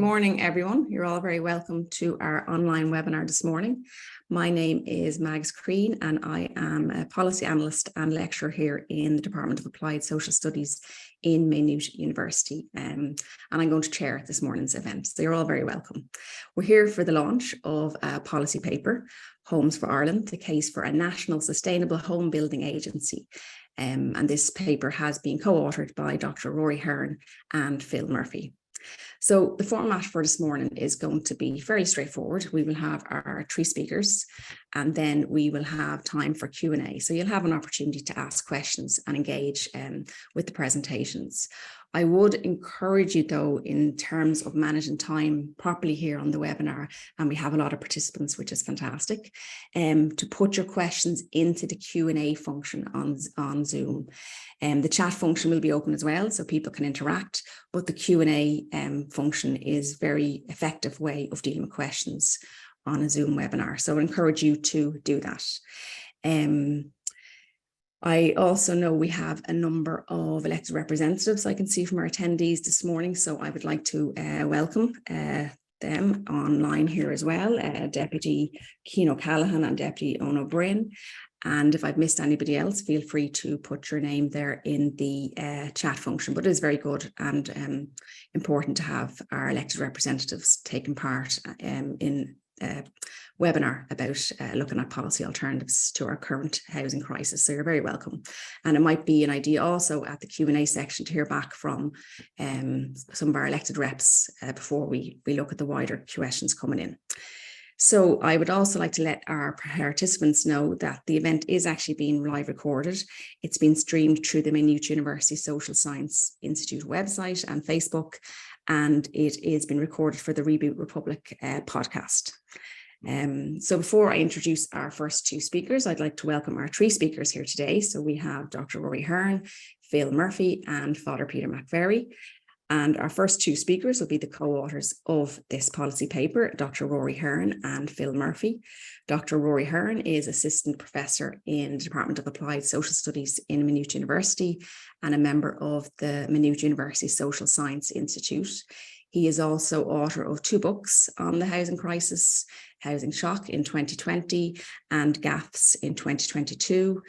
morning, everyone. You're all very welcome to our online webinar this morning. My name is Mags Crean, and I am a policy analyst and lecturer here in the Department of Applied Social Studies in Maynooth University. And I'm going to chair this morning's event. So you're all very welcome. We're here for the launch of a policy paper, Homes for Ireland, the case for a national sustainable home building agency. And this paper has been co-authored by Dr Rory Hearne and Phil Murphy. So the format for this morning is going to be very straightforward. We will have our three speakers, and then we will have time for Q&A. So you'll have an opportunity to ask questions and engage with the presentations. I would encourage you, though, in terms of managing time properly here on the webinar, and we have a lot of participants, which is fantastic, to put your questions into the Q&A function on Zoom. The chat function will be open as well, so people can interact, but the Q&A function is a very effective way of dealing with questions on a Zoom webinar. So I encourage you to do that. I also know we have a number of elected representatives I can see from our attendees this morning, so I would like to welcome them online here as well, Deputy Cian O'Callaghan and Deputy Owen O'Brien. And if I've missed anybody else, feel free to put your name there in the chat function. But it is very good and important to have our elected representatives taking part in webinar about looking at policy alternatives to our current housing crisis. So you're very welcome. And it might be an idea also at the Q&A section to hear back from some of our elected reps before we look at the wider questions coming in. So I would also like to let our participants know that the event is actually being live recorded. It's been streamed through the Maynooth University Social Science Institute website and Facebook, and it is being recorded for the Reboot Republic podcast. So before I introduce our first two speakers, I'd like to welcome our three speakers here today. So we have Dr Rory Hearne, Phil Murphy, and Father Peter McVerry. And our first two speakers will be the co-authors of this policy paper, Dr Rory Hearne and Phil Murphy. Dr Rory Hearne is Assistant Professor in the Department of Applied Social Studies in Maynooth University and a member of the Maynooth University Social Science Institute. He is also author of two books on the housing crisis, Housing Shock in 2020 and Gafs in 2022.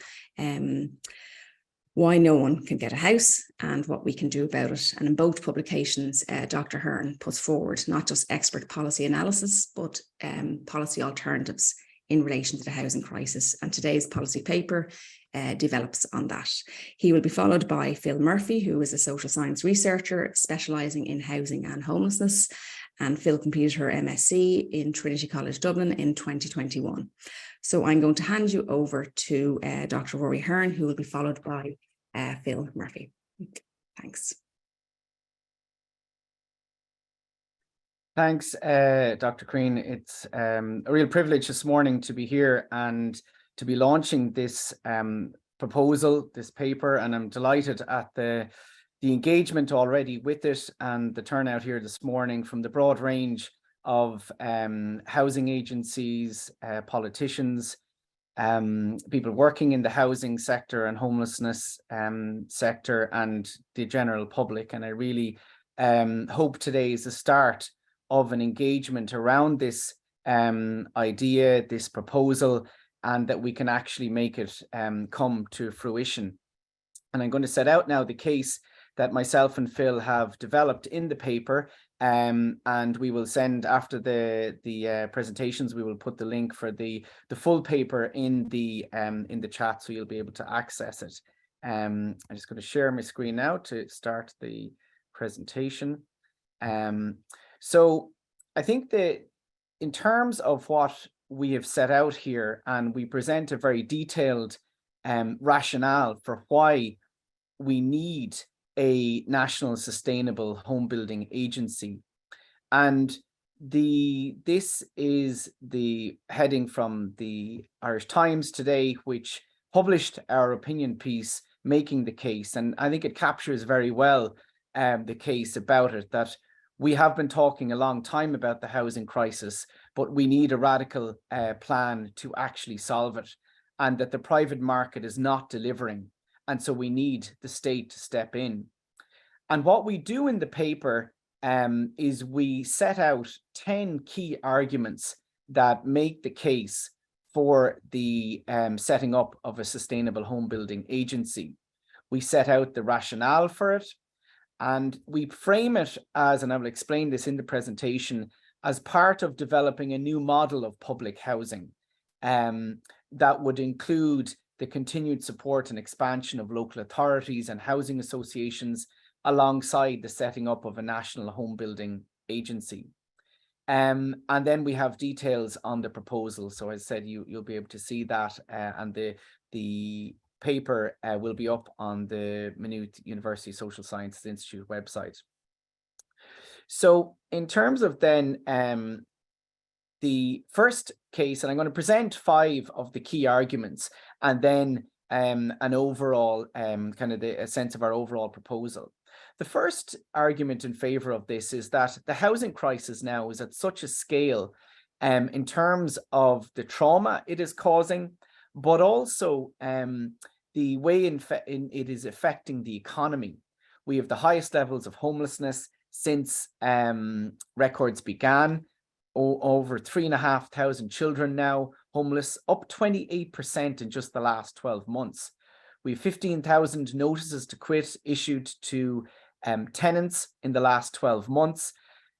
Why no one can get a house and what we can do about it. And in both publications, Dr Hearne puts forward not just expert policy analysis, but policy alternatives in relation to the housing crisis. And today's policy paper develops on that. He will be followed by Phil Murphy, who is a social science researcher specialising in housing and homelessness. And Phil completed her MSc in Trinity College Dublin in 2021. So I'm going to hand you over to Dr Rory Hearne, who will be followed by Phil Murphy. Thanks. Thanks, Dr. Crean. It's a real privilege this morning to be here and to be launching this proposal, this paper, and I'm delighted at the engagement already with it and the turnout here this morning from the broad range of housing agencies, politicians, people working in the housing sector and homelessness sector, and the general public. And I really hope today is the start of an engagement around this idea, this proposal, and that we can actually make it come to fruition. And I'm going to set out now the case that myself and Phil have developed in the paper, and we will send, after the presentations, we will put the link for the full paper in the chat, so you'll be able to access it. I'm just going to share my screen now to start the presentation. So I think that in terms of what we have set out here, and we present a very detailed rationale for why we need a national sustainable home building agency. And this is the heading from the Irish Times today, which published our opinion piece making the case. And I think it captures very well the case about it, that we have been talking a long time about the housing crisis, but we need a radical plan to actually solve it, and that the private market is not delivering. And so we need the state to step in. And what we do in the paper is we set out 10 key arguments that make the case for the setting up of a sustainable home building agency. We set out the rationale for it, and we frame it as, and I will explain this in the presentation, as part of developing a new model of public housing that would include the continued support and expansion of local authorities and housing associations alongside the setting up of a national home building agency. And then we have details on the proposal. So as I said, you'll be able to see that, and the paper will be up on the Maynooth University Social Sciences Institute website. So in terms of then the first case, and I'm going to present 5 of the key arguments, and then an overall kind of a sense of our overall proposal. The first argument in favour of this is that the housing crisis now is at such a scale in terms of the trauma it is causing, but also the way it is affecting the economy. We have the highest levels of homelessness since records began. Over 3,500 children now homeless, up 28% in just the last 12 months. We have 15,000 notices to quit issued to tenants in the last 12 months.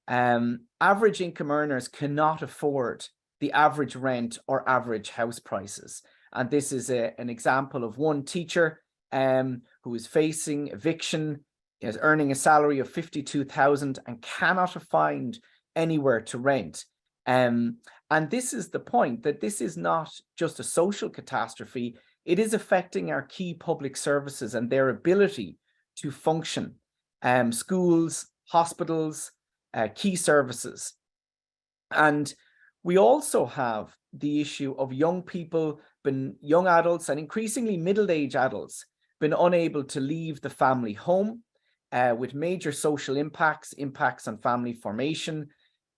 Average income earners cannot afford the average rent or average house prices. And this is an example of one teacher who is facing eviction, is earning a salary of 52,000 and cannot find anywhere to rent. And this is the point, that this is not just a social catastrophe, it is affecting our key public services and their ability to function. Schools, hospitals, key services. And we also have the issue of young people, young adults and increasingly middle-aged adults, been unable to leave the family home with major social impacts on family formation.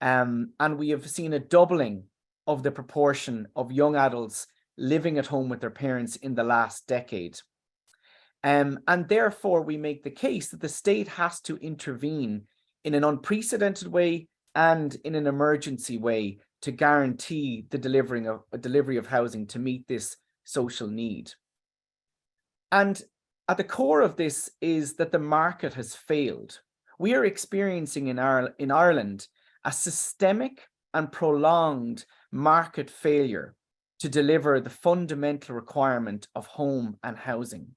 And we have seen a doubling of the proportion of young adults living at home with their parents in the last decade. And therefore, we make the case that the state has to intervene in an unprecedented way and in an emergency way to guarantee the delivery of housing to meet this social need. And at the core of this is that the market has failed. We are experiencing in Ireland a systemic and prolonged market failure to deliver the fundamental requirement of home and housing.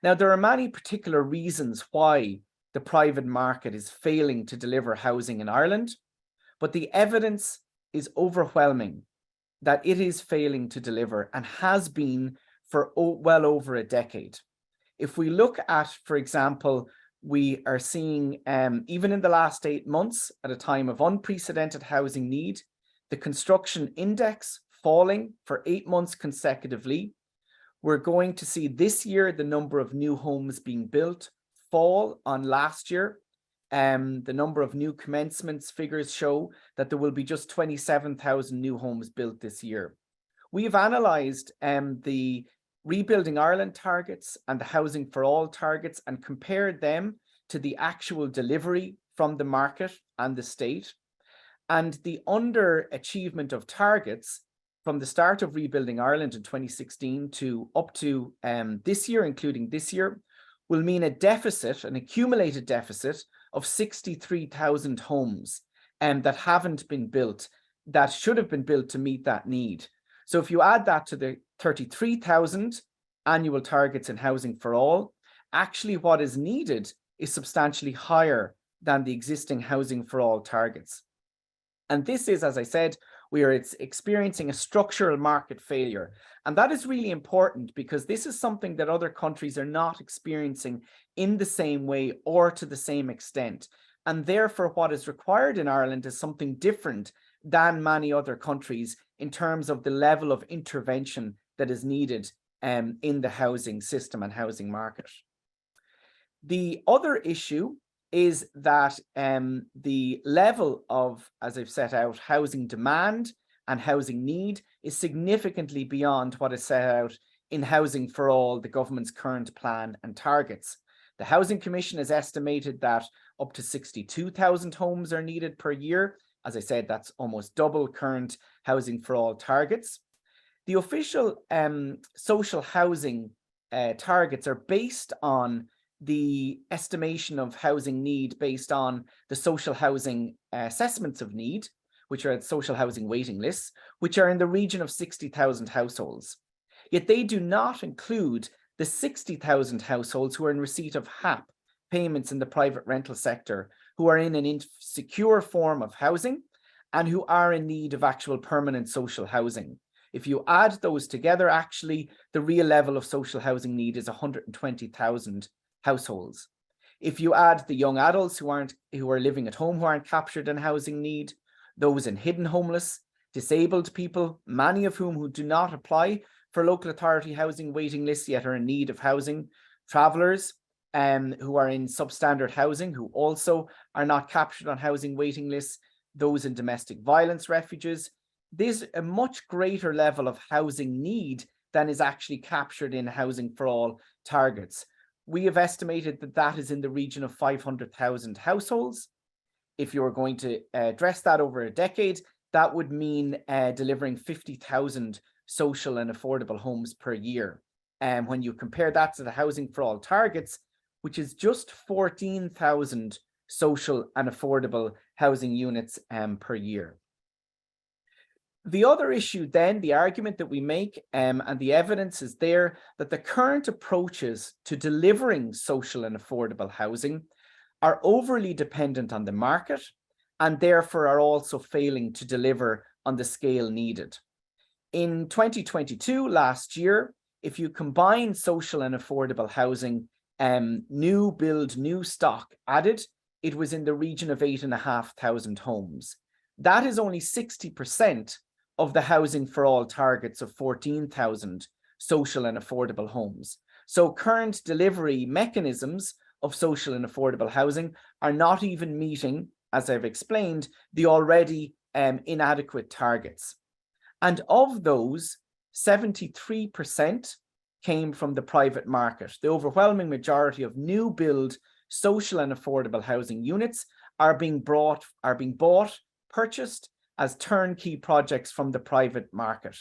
Now, there are many particular reasons why the private market is failing to deliver housing in Ireland, but the evidence is overwhelming that it is failing to deliver and has been for well over a decade. If we look at, for example, we are seeing, even in the last 8 months, at a time of unprecedented housing need, the construction index falling for 8 months consecutively. We're going to see this year the number of new homes being built fall on last year. The number of new commencements figures show that there will be just 27,000 new homes built this year. We've analysed the Rebuilding Ireland targets and the Housing for All targets and compared them to the actual delivery from the market and the state. And the underachievement of targets from the start of Rebuilding Ireland in 2016 to up to this year, including this year, will mean a deficit, an accumulated deficit of 63,000 homes that haven't been built, that should have been built to meet that need. So if you add that to the 33,000 annual targets in Housing for All, actually what is needed is substantially higher than the existing Housing for All targets. And this is, as I said, we are experiencing a structural market failure. And that is really important because this is something that other countries are not experiencing in the same way or to the same extent. And therefore, what is required in Ireland is something different than many other countries in terms of the level of intervention that is needed in the housing system and housing market. The other issue is that the level of, as I've set out, housing demand and housing need is significantly beyond what is set out in Housing for All, the government's current plan and targets. The Housing Commission has estimated that up to 62,000 homes are needed per year. As I said, that's almost double current Housing for All targets. The official social housing targets are based on the estimation of housing need based on the social housing assessments of need, which are social housing waiting lists, which are in the region of 60,000 households. Yet they do not include the 60,000 households who are in receipt of HAP payments in the private rental sector, who are in an insecure form of housing and who are in need of actual permanent social housing. If you add those together, actually, the real level of social housing need is 120,000 households. If you add the young adults who are living at home, who aren't captured in housing need, those in hidden homeless, disabled people, many of whom who do not apply for local authority housing waiting lists yet are in need of housing, travellers who are in substandard housing who also are not captured on housing waiting lists, those in domestic violence refuges, there's a much greater level of housing need than is actually captured in Housing for All targets. We have estimated that that is in the region of 500,000 households. If you were going to address that over a decade, that would mean delivering 50,000 social and affordable homes per year. And when you compare that to the Housing for All targets, which is just 14,000 social and affordable housing units per year. The other issue then, the argument that we make, and the evidence is there, that the current approaches to delivering social and affordable housing are overly dependent on the market and therefore are also failing to deliver on the scale needed. In 2022, last year, if you combine social and affordable housing, new build, new stock added, it was in the region of 8,500 homes. That is only 60% of the Housing for All targets of 14,000 social and affordable homes. So current delivery mechanisms of social and affordable housing are not even meeting, as I've explained, the already inadequate targets. And of those, 73% came from the private market. The overwhelming majority of new build social and affordable housing units are being bought, purchased as turnkey projects from the private market.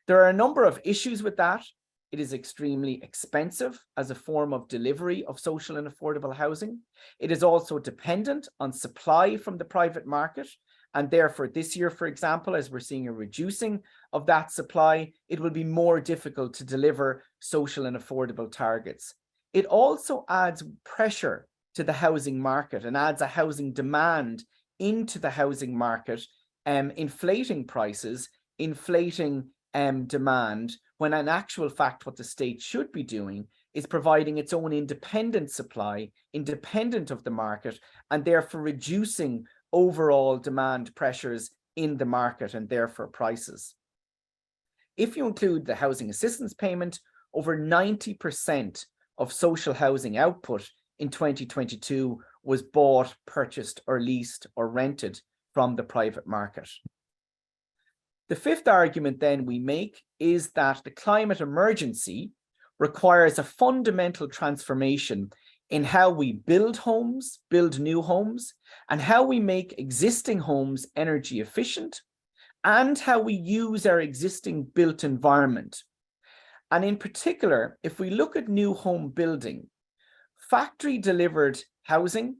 There are a number of issues with that. It is extremely expensive as a form of delivery of social and affordable housing. It is also dependent on supply from the private market. And therefore, this year, for example, as we're seeing a reducing of that supply, it will be more difficult to deliver social and affordable targets. It also adds pressure to the housing market and adds a housing demand into the housing market, inflating prices, inflating demand, when in actual fact what the state should be doing is providing its own independent supply, independent of the market, and therefore reducing overall demand pressures in the market and therefore prices. If you include the housing assistance payment, over 90% of social housing output in 2022 was bought, purchased, or leased or rented from the private market. The fifth argument then we make is that the climate emergency requires a fundamental transformation in how we build homes, build new homes, and how we make existing homes energy efficient, and how we use our existing built environment. And in particular, if we look at new home building, factory delivered housing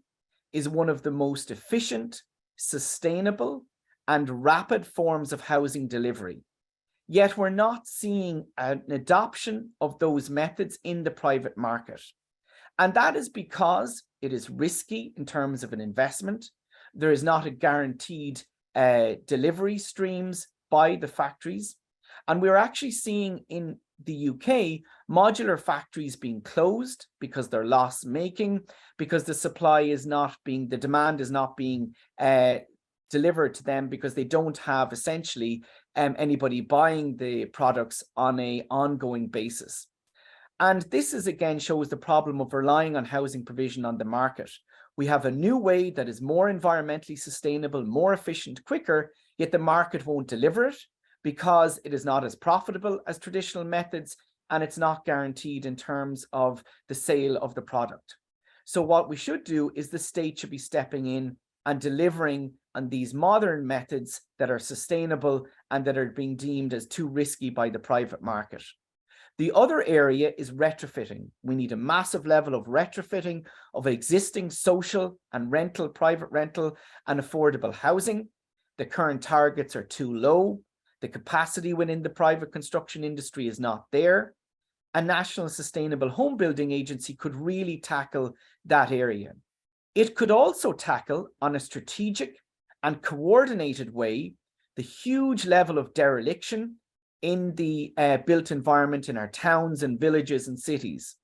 is one of the most efficient, sustainable, and rapid forms of housing delivery. Yet we're not seeing an adoption of those methods in the private market. And that is because it is risky in terms of an investment. There is not a guaranteed delivery streams by the factories. And we're actually seeing in the UK, modular factories being closed because they're loss making, because the supply is not being, the demand is not being delivered to them because they don't have essentially anybody buying the products on an ongoing basis. And this is again shows the problem of relying on housing provision on the market. We have a new way that is more environmentally sustainable, more efficient, quicker, yet the market won't deliver it because it is not as profitable as traditional methods and it's not guaranteed in terms of the sale of the product. So what we should do is the state should be stepping in and delivering on these modern methods that are sustainable and that are being deemed as too risky by the private market. The other area is retrofitting. We need a massive level of retrofitting of existing social and rental, private rental and affordable housing. The current targets are too low. The capacity within the private construction industry is not there. A national sustainable home building agency could really tackle that area. It could also tackle, on a strategic and coordinated way, the huge level of dereliction in the built environment in our towns and villages and cities.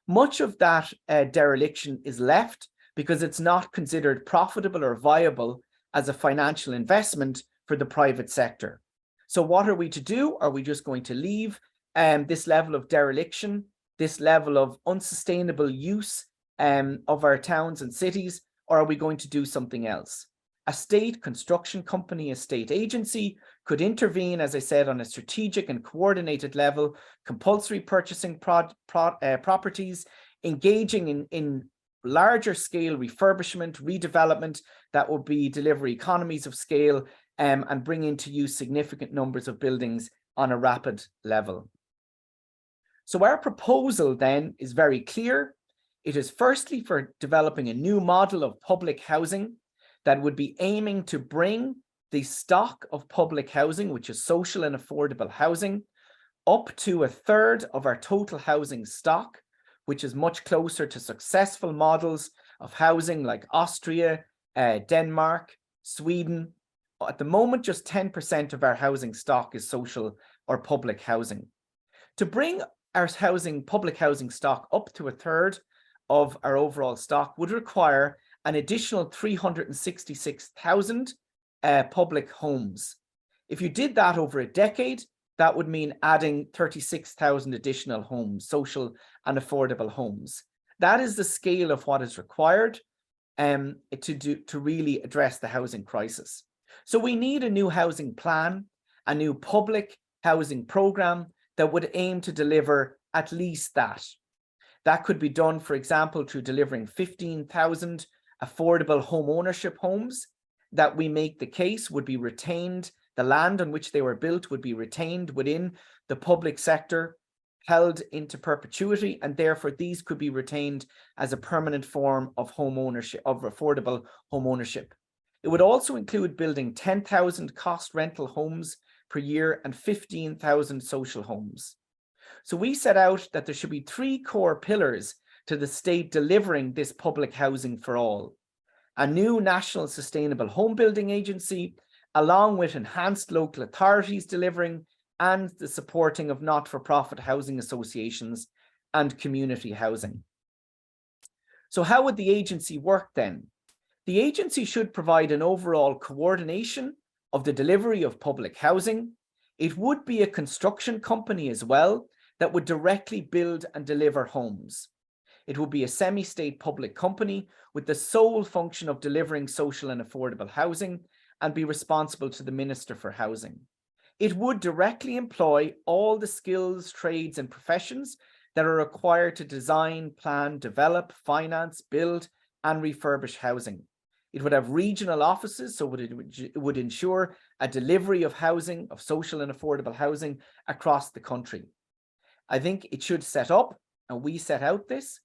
Much of that dereliction is left because it's not considered profitable or viable as a financial investment for the private sector. So what are we to do? Are we just going to leave this level of dereliction, this level of unsustainable use of our towns and cities, or are we going to do something else? A state construction company, a state agency could intervene, as I said, on a strategic and coordinated level, compulsory purchasing properties, engaging in larger scale refurbishment, redevelopment that will be deliver economies of scale and bring into use significant numbers of buildings on a rapid level. So our proposal then is very clear. It is firstly for developing a new model of public housing that would be aiming to bring the stock of public housing, which is social and affordable housing, up to a third of our total housing stock, which is much closer to successful models of housing like Austria, Denmark, Sweden. At the moment, just 10% of our housing stock is social or public housing. To bring our public housing stock up to a third of our overall stock would require an additional 366,000 public homes. If you did that over a decade, that would mean adding 36,000 additional homes, social and affordable homes. That is the scale of what is required to really address the housing crisis. So we need a new housing plan, a new public housing program that would aim to deliver at least that. That could be done, for example, through delivering 15,000 affordable home ownership homes that we make the case would be retained. The land on which they were built would be retained within the public sector, held into perpetuity, and therefore these could be retained as a permanent form of home ownership, of affordable home ownership. It would also include building 10,000 cost rental homes per year and 15,000 social homes. So we set out that there should be 3 core pillars to the state delivering this public housing for all. A new national sustainable home building agency, along with enhanced local authorities delivering and the supporting of not-for-profit housing associations and community housing. So how would the agency work then? The agency should provide an overall coordination of the delivery of public housing. It would be a construction company as well that would directly build and deliver homes. It would be a semi-state public company with the sole function of delivering social and affordable housing and be responsible to the Minister for Housing. It would directly employ all the skills, trades and professions that are required to design, plan, develop, finance, build and refurbish housing. It would have regional offices, so it would ensure a delivery of housing, of social and affordable housing across the country. I think it should set up, and we set out this,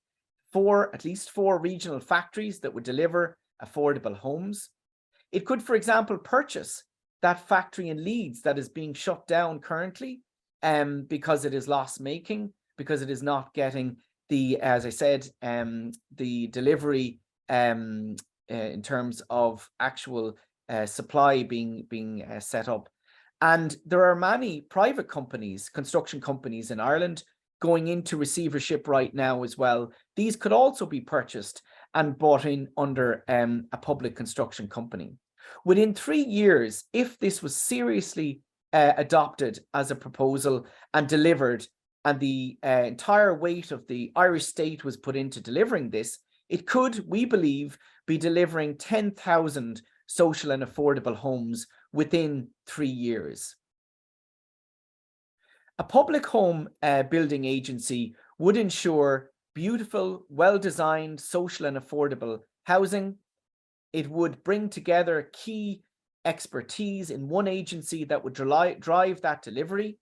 at least 4 regional factories that would deliver affordable homes. It could, for example, purchase that factory in Leeds that is being shut down currently because it is loss-making, because it is not getting the, as I said, the delivery in terms of actual supply being set up. And there are many private companies, construction companies in Ireland going into receivership right now as well. These could also be purchased and bought in under a public construction company. Within 3 years, if this was seriously adopted as a proposal and delivered, and the entire weight of the Irish state was put into delivering this, it could, we believe, be delivering 10,000 social and affordable homes within 3 years. A public home building agency would ensure beautiful, well-designed, social and affordable housing. It would bring together key expertise in one agency that would drive that delivery.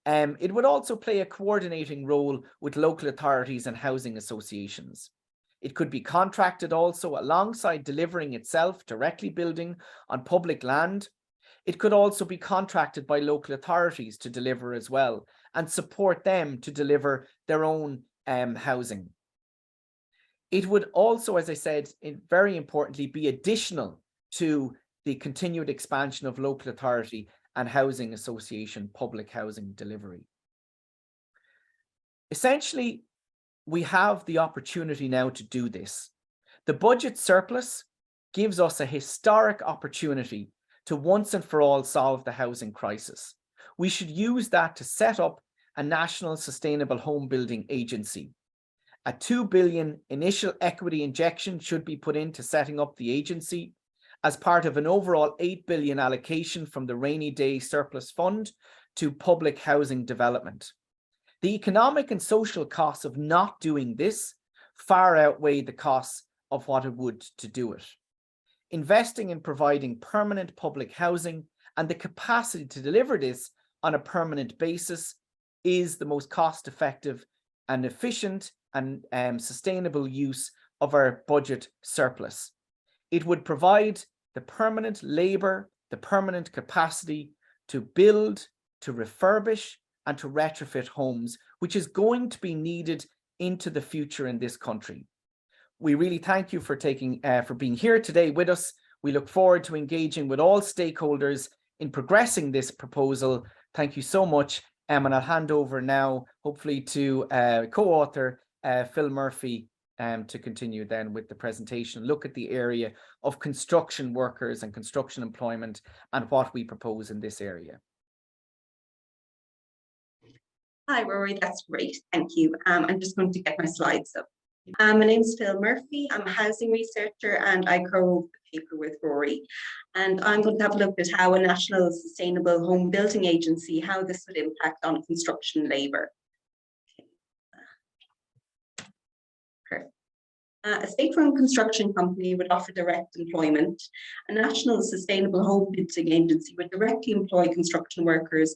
It would also play a coordinating role with local authorities and housing associations. It could be contracted also alongside delivering itself, directly building on public land. It could also be contracted by local authorities to deliver as well and support them to deliver their own housing. It would also, as I said, very importantly, be additional to the continued expansion of local authority and housing association public housing delivery. Essentially, we have the opportunity now to do this. The budget surplus gives us a historic opportunity to once and for all solve the housing crisis. We should use that to set up a national sustainable home building agency. A 2 billion initial equity injection should be put into setting up the agency as part of an overall 8 billion allocation from the rainy day surplus fund to public housing development. The economic and social costs of not doing this far outweigh the costs of what it would to do it. Investing in providing permanent public housing and the capacity to deliver this on a permanent basis is the most cost-effective and efficient and sustainable use of our budget surplus. It would provide the permanent labour, the permanent capacity to build, to refurbish and to retrofit homes, which is going to be needed into the future in this country. We really thank you for being here today with us. We look forward to engaging with all stakeholders in progressing this proposal. Thank you so much. And I'll hand over now, hopefully, to co-author Phil Murphy to continue then with the presentation, look at the area of construction workers and construction employment and what we propose in this area. Hi, Rory, that's great. Thank you. I'm just going to get my slides up. My name is Phil Murphy. I'm a housing researcher and I co-wrote the paper with Rory. And I'm going to have a look at how a national sustainable home building agency, how this would impact on construction labour. Perfect. A state-run construction company would offer direct employment. A national sustainable home building agency would directly employ construction workers,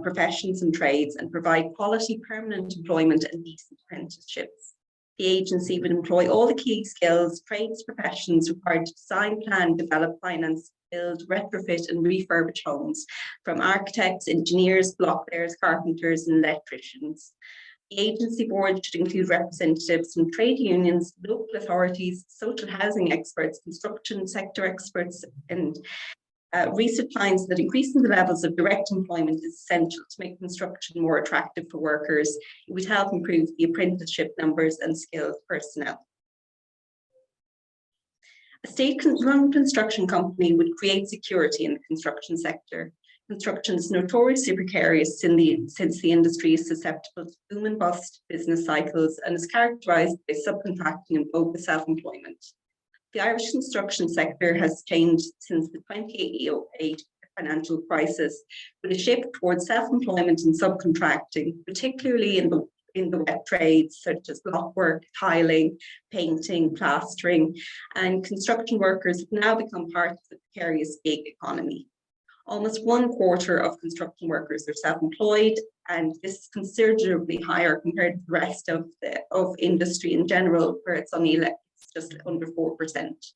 professions and trades, and provide quality permanent employment and decent apprenticeships. The agency would employ all the key skills, trades, professions required to design, plan, develop, finance, build, retrofit and refurbish homes, from architects, engineers, block layers, carpenters and electricians. The agency board should include representatives from trade unions, local authorities, social housing experts, construction sector experts, and research finds that increasing the levels of direct employment is essential to make construction more attractive for workers. It would help improve the apprenticeship numbers and skilled personnel. A state-run construction company would create security in the construction sector. Construction is notoriously precarious since the industry is susceptible to boom and bust business cycles and is characterised by subcontracting and bogus self-employment. The Irish construction sector has changed since the 2008 financial crisis, with a shift towards self-employment and subcontracting, particularly in the wet trades such as block work, tiling, painting, plastering, and construction workers have now become part of the precarious gig economy. Almost 1/4 of construction workers are self-employed, and this is considerably higher compared to the rest of industry in general, where it's only just under 4%.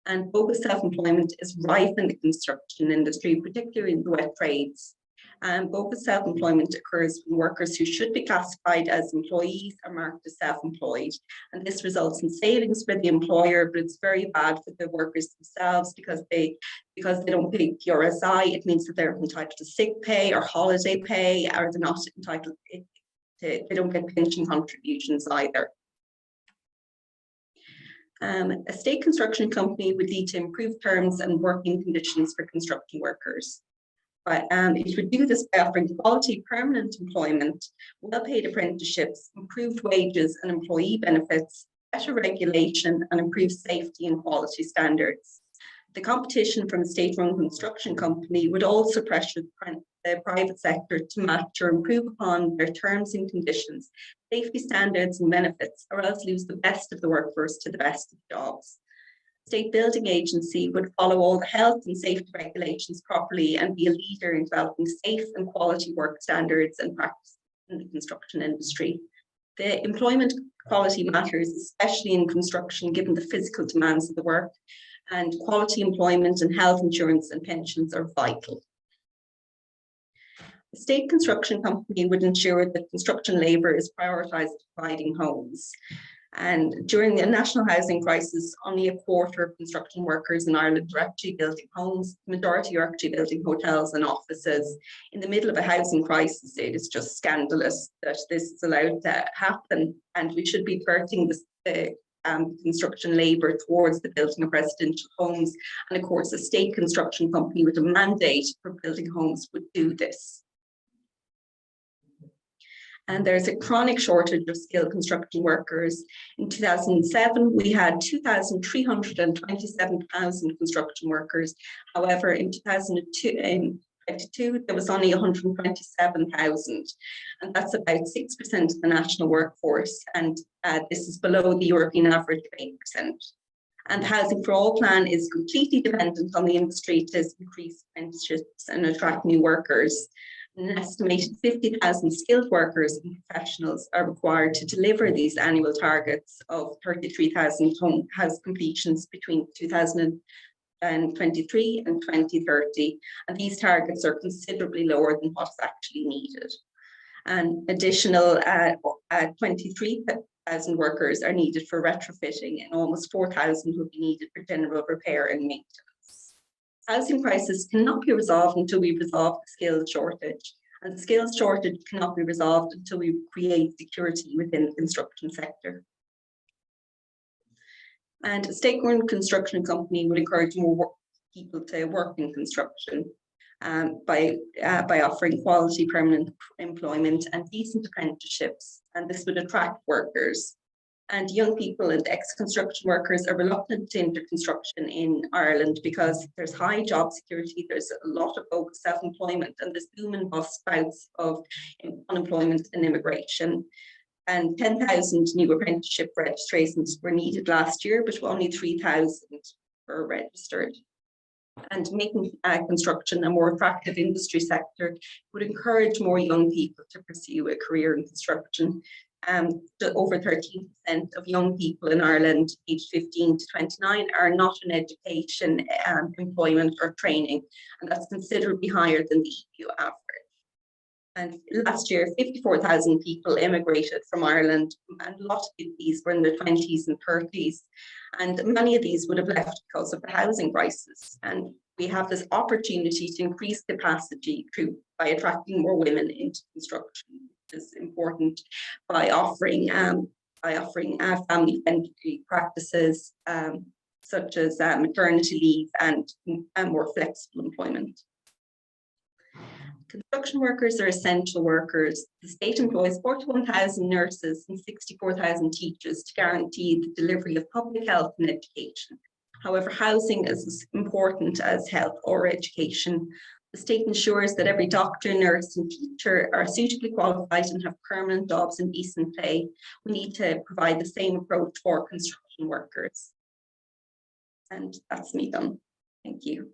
And bogus self-employment is rife in the construction industry, particularly in the wet trades. And bogus self-employment occurs when workers who should be classified as employees are marked as self-employed. And this results in savings for the employer, but it's very bad for the workers themselves because they don't pay PRSI. It means that they're entitled to sick pay or holiday pay, or they're not entitled they don't get pension contributions either. A state construction company would lead to improved terms and working conditions for construction workers. But it would do this by offering quality permanent employment, well-paid apprenticeships, improved wages and employee benefits, better regulation and improved safety and quality standards. The competition from a state-run construction company would also pressure the private sector to match or improve upon their terms and conditions, safety standards and benefits, or else lose the best of the workforce to the best of the jobs. The State Building Agency would follow all the health and safety regulations properly and be a leader in developing safe and quality work standards and practices in the construction industry. The employment quality matters, especially in construction, given the physical demands of the work, and quality employment and health insurance and pensions are vital. The state construction company would ensure that construction labour is prioritised providing homes. And during the national housing crisis, only a quarter of construction workers in Ireland are actually building homes. The majority are actually building hotels and offices. In the middle of a housing crisis, it is just scandalous that this is allowed to happen, and we should be diverting the construction labour towards the building of residential homes. And of course, a state construction company with a mandate for building homes would do this. And there's a chronic shortage of skilled construction workers. In 2007, we had 2,327,000 construction workers. However, in 2022, there was only 127,000, and that's about 6% of the national workforce. And this is below the European average of 8%. And the Housing for All plan is completely dependent on the industry to increase apprenticeships and attract new workers. An estimated 50,000 skilled workers and professionals are required to deliver these annual targets of 33,000 home house completions between 2023 and 2030. And these targets are considerably lower than what's actually needed. An additional 23,000 workers are needed for retrofitting, and almost 4,000 will be needed for general repair and maintenance. Housing crisis cannot be resolved until we resolve the skills shortage, and the skills shortage cannot be resolved until we create security within the construction sector. And a state-run construction company would encourage more people to work in construction by offering quality permanent employment and decent apprenticeships, and this would attract workers. And young people and ex-construction workers are reluctant to enter construction in Ireland because there's high job security, there's a lot of focus self-employment, and there's boom and bust bouts of unemployment and immigration. And 10,000 new apprenticeship registrations were needed last year, but only 3,000 were registered. And making construction a more attractive industry sector would encourage more young people to pursue a career in construction. Over 13% of young people in Ireland aged 15 to 29 are not in education, employment or training, and that's considerably higher than the EU average. And last year, 54,000 people immigrated from Ireland, and a lot of these were in their 20s and 30s. And many of these would have left because of the housing crisis. And we have this opportunity to increase capacity by attracting more women into construction. Is important by offering family-friendly practices such as maternity leave and more flexible employment. Construction workers are essential workers. The state employs 41,000 nurses and 64,000 teachers to guarantee the delivery of public health and education. However, housing is as important as health or education. The state ensures that every doctor, nurse and teacher are suitably qualified and have permanent jobs and decent pay. We need to provide the same approach for construction workers. And that's me done. Thank you.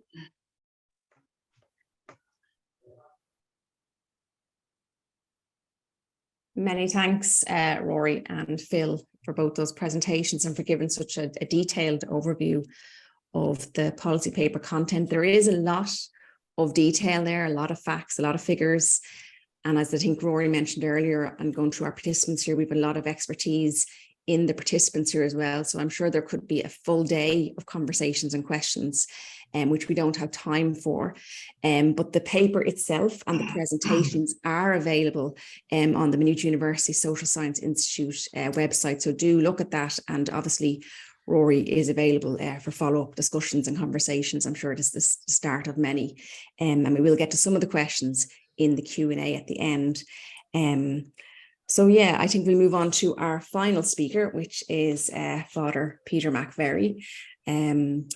Many thanks, Rory and Phil, for both those presentations and for giving such a detailed overview of the policy paper content. There is a lot of detail there, a lot of facts, a lot of figures. And as I think Rory mentioned earlier, and going through our participants here, we have a lot of expertise in the participants here as well. So I'm sure there could be a full day of conversations and questions, which we don't have time for. But the paper itself and the presentations are available on the Maynooth University Social Science Institute website. So do look at that. And obviously, Rory is available for follow-up discussions and conversations. I'm sure it is the start of many. And we will get to some of the questions in the Q&A at the end. So yeah, I think we move on to our final speaker, which is Father Peter McVerry.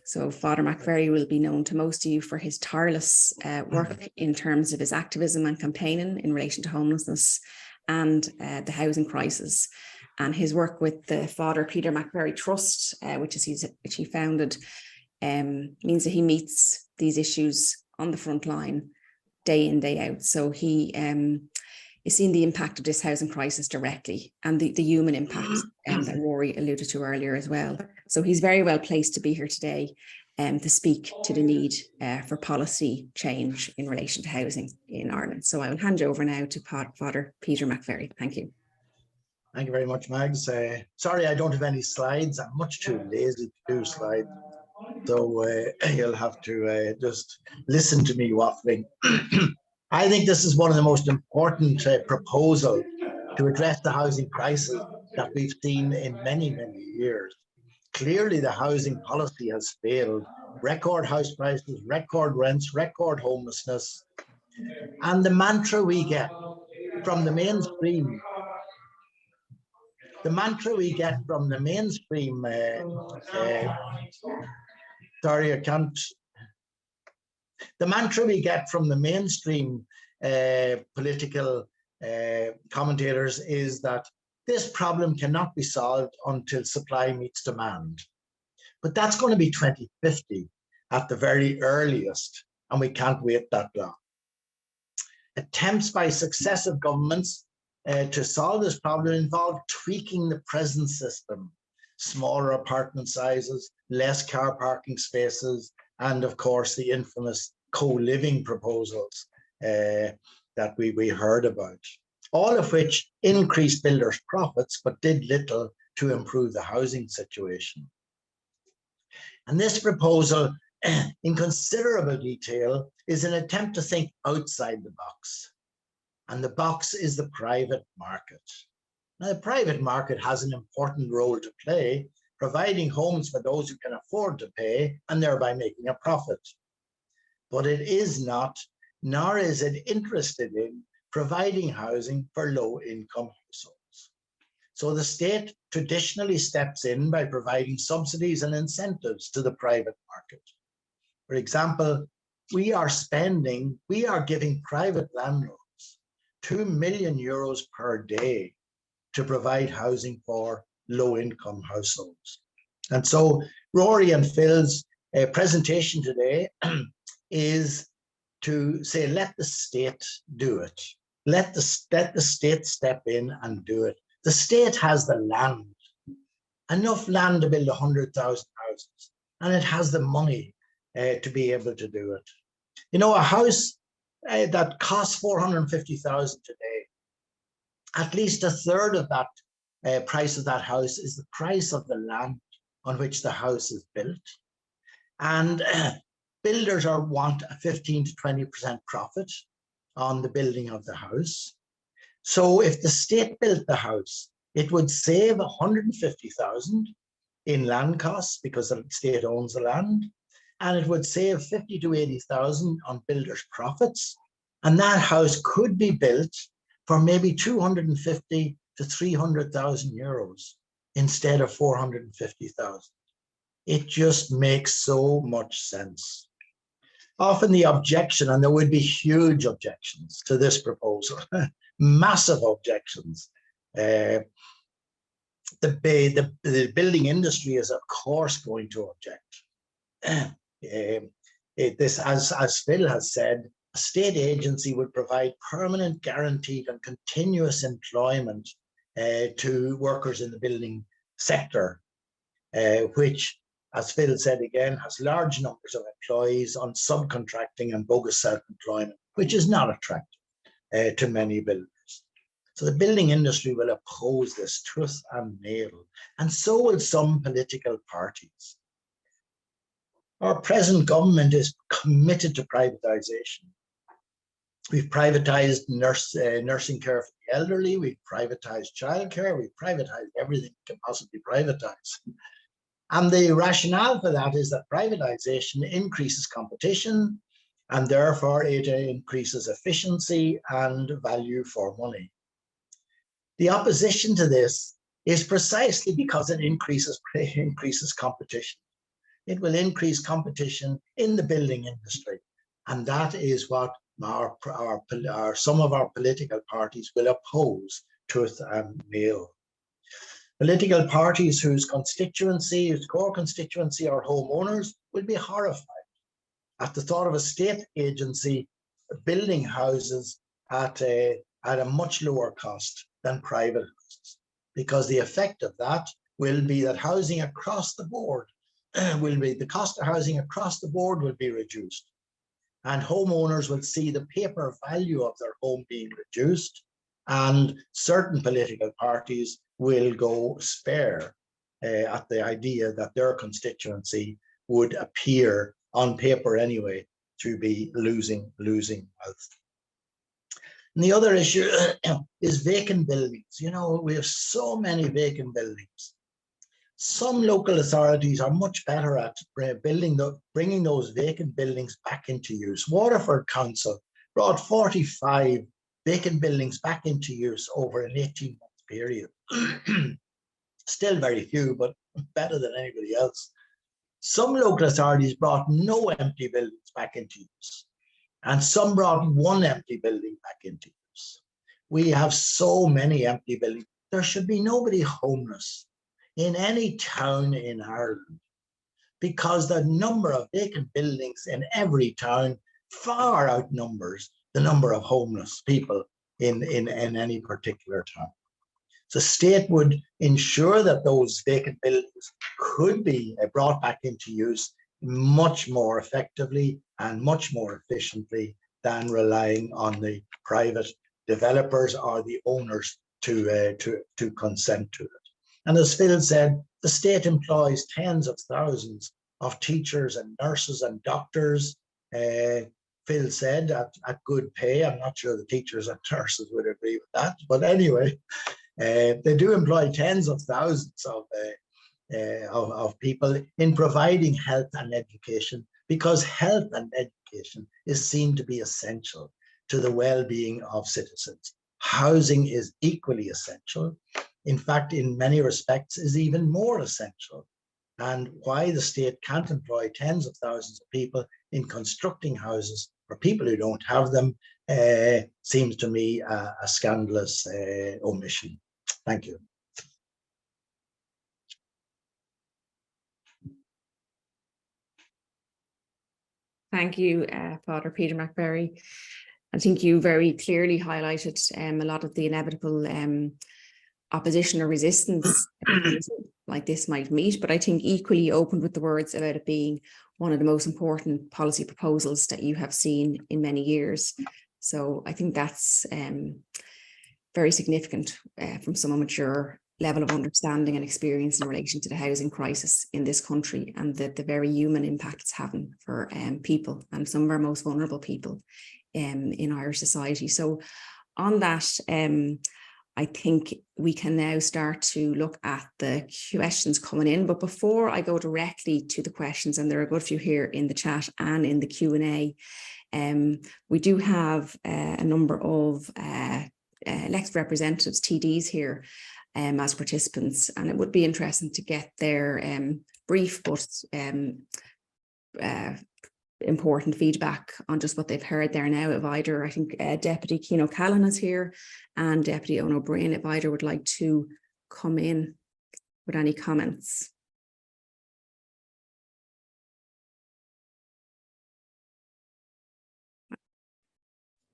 So Father McVerry will be known to most of you for his tireless work in terms of his activism and campaigning in relation to homelessness and the housing crisis. And his work with the Father Peter McVerry Trust, which he founded, means that he meets these issues on the front line day in, day out. So he is seeing the impact of this housing crisis directly and the human impact that Rory alluded to earlier as well. So he's very well placed to be here today to speak to the need for policy change in relation to housing in Ireland. So I will hand you over now to Father Peter McVerry. Thank you. Thank you very much, Mags. Sorry, I don't have any slides. I'm much too lazy to do slides. So you'll have to just listen to me waffling. I think this is one of the most important proposals to address the housing crisis that we've seen in many, many years. Clearly, the housing policy has failed. Record house prices, record rents, record homelessness. And the mantra we get from the mainstream, sorry, I can't. The mantra we get from the mainstream political commentators is that this problem cannot be solved until supply meets demand. But that's going to be 2050 at the very earliest, and we can't wait that long. Attempts by successive governments to solve this problem involve tweaking the present system, smaller apartment sizes, less car parking spaces, and of course the infamous co-living proposals that we heard about, all of which increased builders' profits but did little to improve the housing situation. And this proposal, in considerable detail, is an attempt to think outside the box. And the box is the private market. Now, the private market has an important role to play, providing homes for those who can afford to pay and thereby making a profit. But it is not, nor is it interested in, providing housing for low-income households. So the state traditionally steps in by providing subsidies and incentives to the private market. For example, we are giving private landlords €2 million per day to provide housing for low-income households. And so Rory and Phil's presentation today is to say, let the state do it. Let the state step in and do it. The state has the land, enough land to build 100,000 houses, and it has the money to be able to do it. You know, a house that costs 450,000 today, at least a third of that price of that house is the price of the land on which the house is built. And builders want a 15 to 20% profit on the building of the house. So if the state built the house, it would save 150,000 in land costs because the state owns the land, and it would save 50 to 80,000 on builders' profits. And that house could be built for maybe 250 to 300,000 euros instead of 450,000. It just makes so much sense. Often the objection, and there would be huge objections to this proposal, massive objections. The building industry is, of course, going to object. As Phil has said, a state agency would provide permanent, guaranteed, and continuous employment to workers in the building sector, which, as Phil said again, has large numbers of employees on subcontracting and bogus self-employment, which is not attractive to many builders. So the building industry will oppose this tooth and nail, and so will some political parties. Our present government is committed to privatisation. We've privatised nursing care for the elderly, we've privatised childcare, we've privatised everything we can possibly privatise. And the rationale for that is that privatisation increases competition, and therefore it increases efficiency and value for money. The opposition to this is precisely because it increases competition. It will increase competition in the building industry. And that is what some of our political parties will oppose tooth and nail. Political parties whose core constituency are homeowners will be horrified at the thought of a state agency building houses at a much lower cost than private houses, because the effect of that will be that housing across the board the cost of housing across the board will be reduced, and homeowners will see the paper value of their home being reduced, and certain political parties will go spare at the idea that their constituency would appear on paper anyway to be losing wealth. And the other issue is vacant buildings. You know, we have so many vacant buildings. Some local authorities are much better at bringing those vacant buildings back into use. Waterford Council brought 45 vacant buildings back into use over an 18-month period. Still very few, but better than anybody else. Some local authorities brought no empty buildings back into use, and some brought one empty building back into use. We have so many empty buildings. There should be nobody homeless in any town in Ireland, because the number of vacant buildings in every town far outnumbers the number of homeless people in any particular town. The state would ensure that those vacant buildings could be brought back into use much more effectively and much more efficiently than relying on the private developers or the owners to consent to it. And as Phil said, the state employs tens of thousands of teachers and nurses and doctors. Phil said at good pay. I'm not sure the teachers and nurses would agree with that, but anyway, they do employ tens of thousands of people in providing health and education, because health and education is seen to be essential to the well-being of citizens. Housing is equally essential. In fact, in many respects, is even more essential. And why the state can't employ tens of thousands of people in constructing houses for people who don't have them seems to me a scandalous omission. Thank you. Thank you, Father Peter McVerry. I think you very clearly highlighted a lot of the inevitable opposition or resistance like this might meet, but I think equally opened with the words about it being one of the most important policy proposals that you have seen in many years. So I think that's very significant from some mature level of understanding and experience in relation to the housing crisis in this country, and the very human impact it's having for people, and some of our most vulnerable people in Irish society. So on that, I think we can now start to look at the questions coming in. But before I go directly to the questions, and there are a good few here in the chat and in the Q&A, we do have a number of elected representatives, TDs here as participants, and it would be interesting to get their brief but important feedback on just what they've heard there now. If either, I think Deputy Cian O'Callaghan is here and Deputy Owen O'Brien, if either would like to come in with any comments. I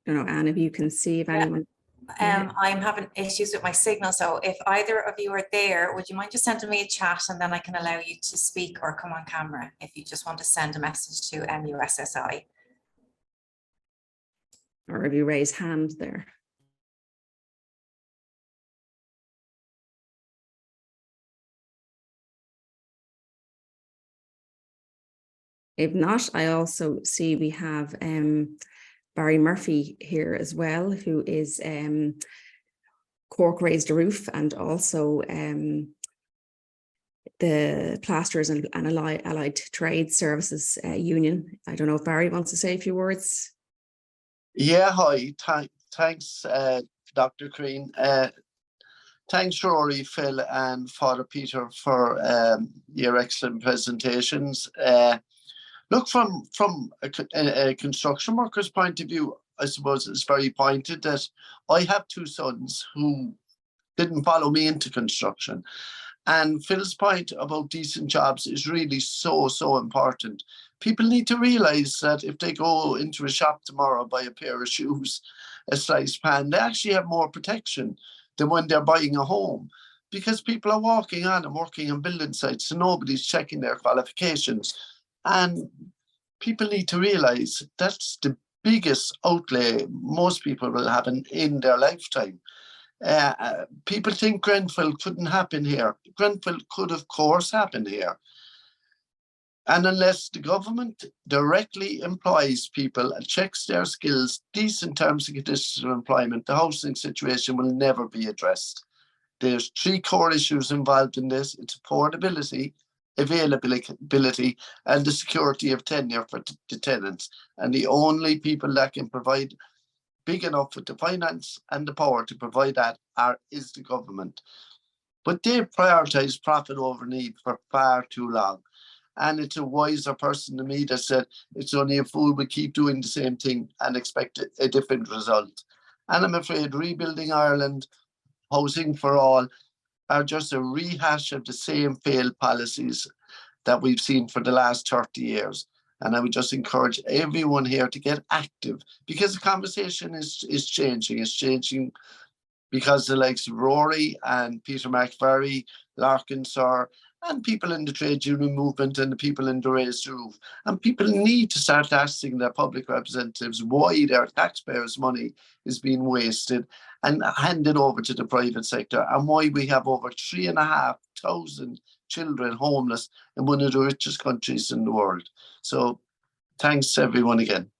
don't know, Anne, if you can see if anyone. I'm having issues with my signal, so if either of you are there, would you mind just sending me a chat, and then I can allow you to speak or come on camera if you just want to send a message to MUSSI. Or if you raise hand there. If not, I also see we have Barry Murphy here as well, who is Cork Raised a Roof, and also the Plasterers and Allied Trade Services Union. I don't know if Barry wants to say a few words. Yeah, hi. Thanks, Dr. Crean. Thanks, Rory, Phil, and Father Peter for your excellent presentations. Look, from a construction worker's point of view, I suppose it's very pointed that I have two sons who didn't follow me into construction. And Phil's point about decent jobs is really so, so important. People need to realise that if they go into a shop tomorrow, buy a pair of shoes, a sliced pan, they actually have more protection than when they're buying a home, because people are walking on and working on building sites, so nobody's checking their qualifications. And people need to realise that's the biggest outlay most people will have in their lifetime. People think Grenfell couldn't happen here. Grenfell could, of course, happen here. And unless the government directly employs people and checks their skills, decent terms and conditions of employment, the housing situation will never be addressed. There's three core issues involved in this. It's affordability, availability, and the security of tenure for the tenants. And the only people that can provide big enough with the finance and the power to provide that is the government. But they prioritise profit over need for far too long. And it's a wiser person than me that said it's only a fool would keep doing the same thing and expect a different result. And I'm afraid rebuilding Ireland, housing for all, are just a rehash of the same failed policies that we've seen for the last 30 years. And I would just encourage everyone here to get active, because the conversation is changing. It's changing because the likes of Rory and Peter McVerry, Larkin, Sir, and people in the trade union movement and the people in the Raise the Roof. And people need to start asking their public representatives why their taxpayers' money is being wasted and handed over to the private sector, and why we have over 3,500 children homeless in one of the richest countries in the world. So thanks everyone again.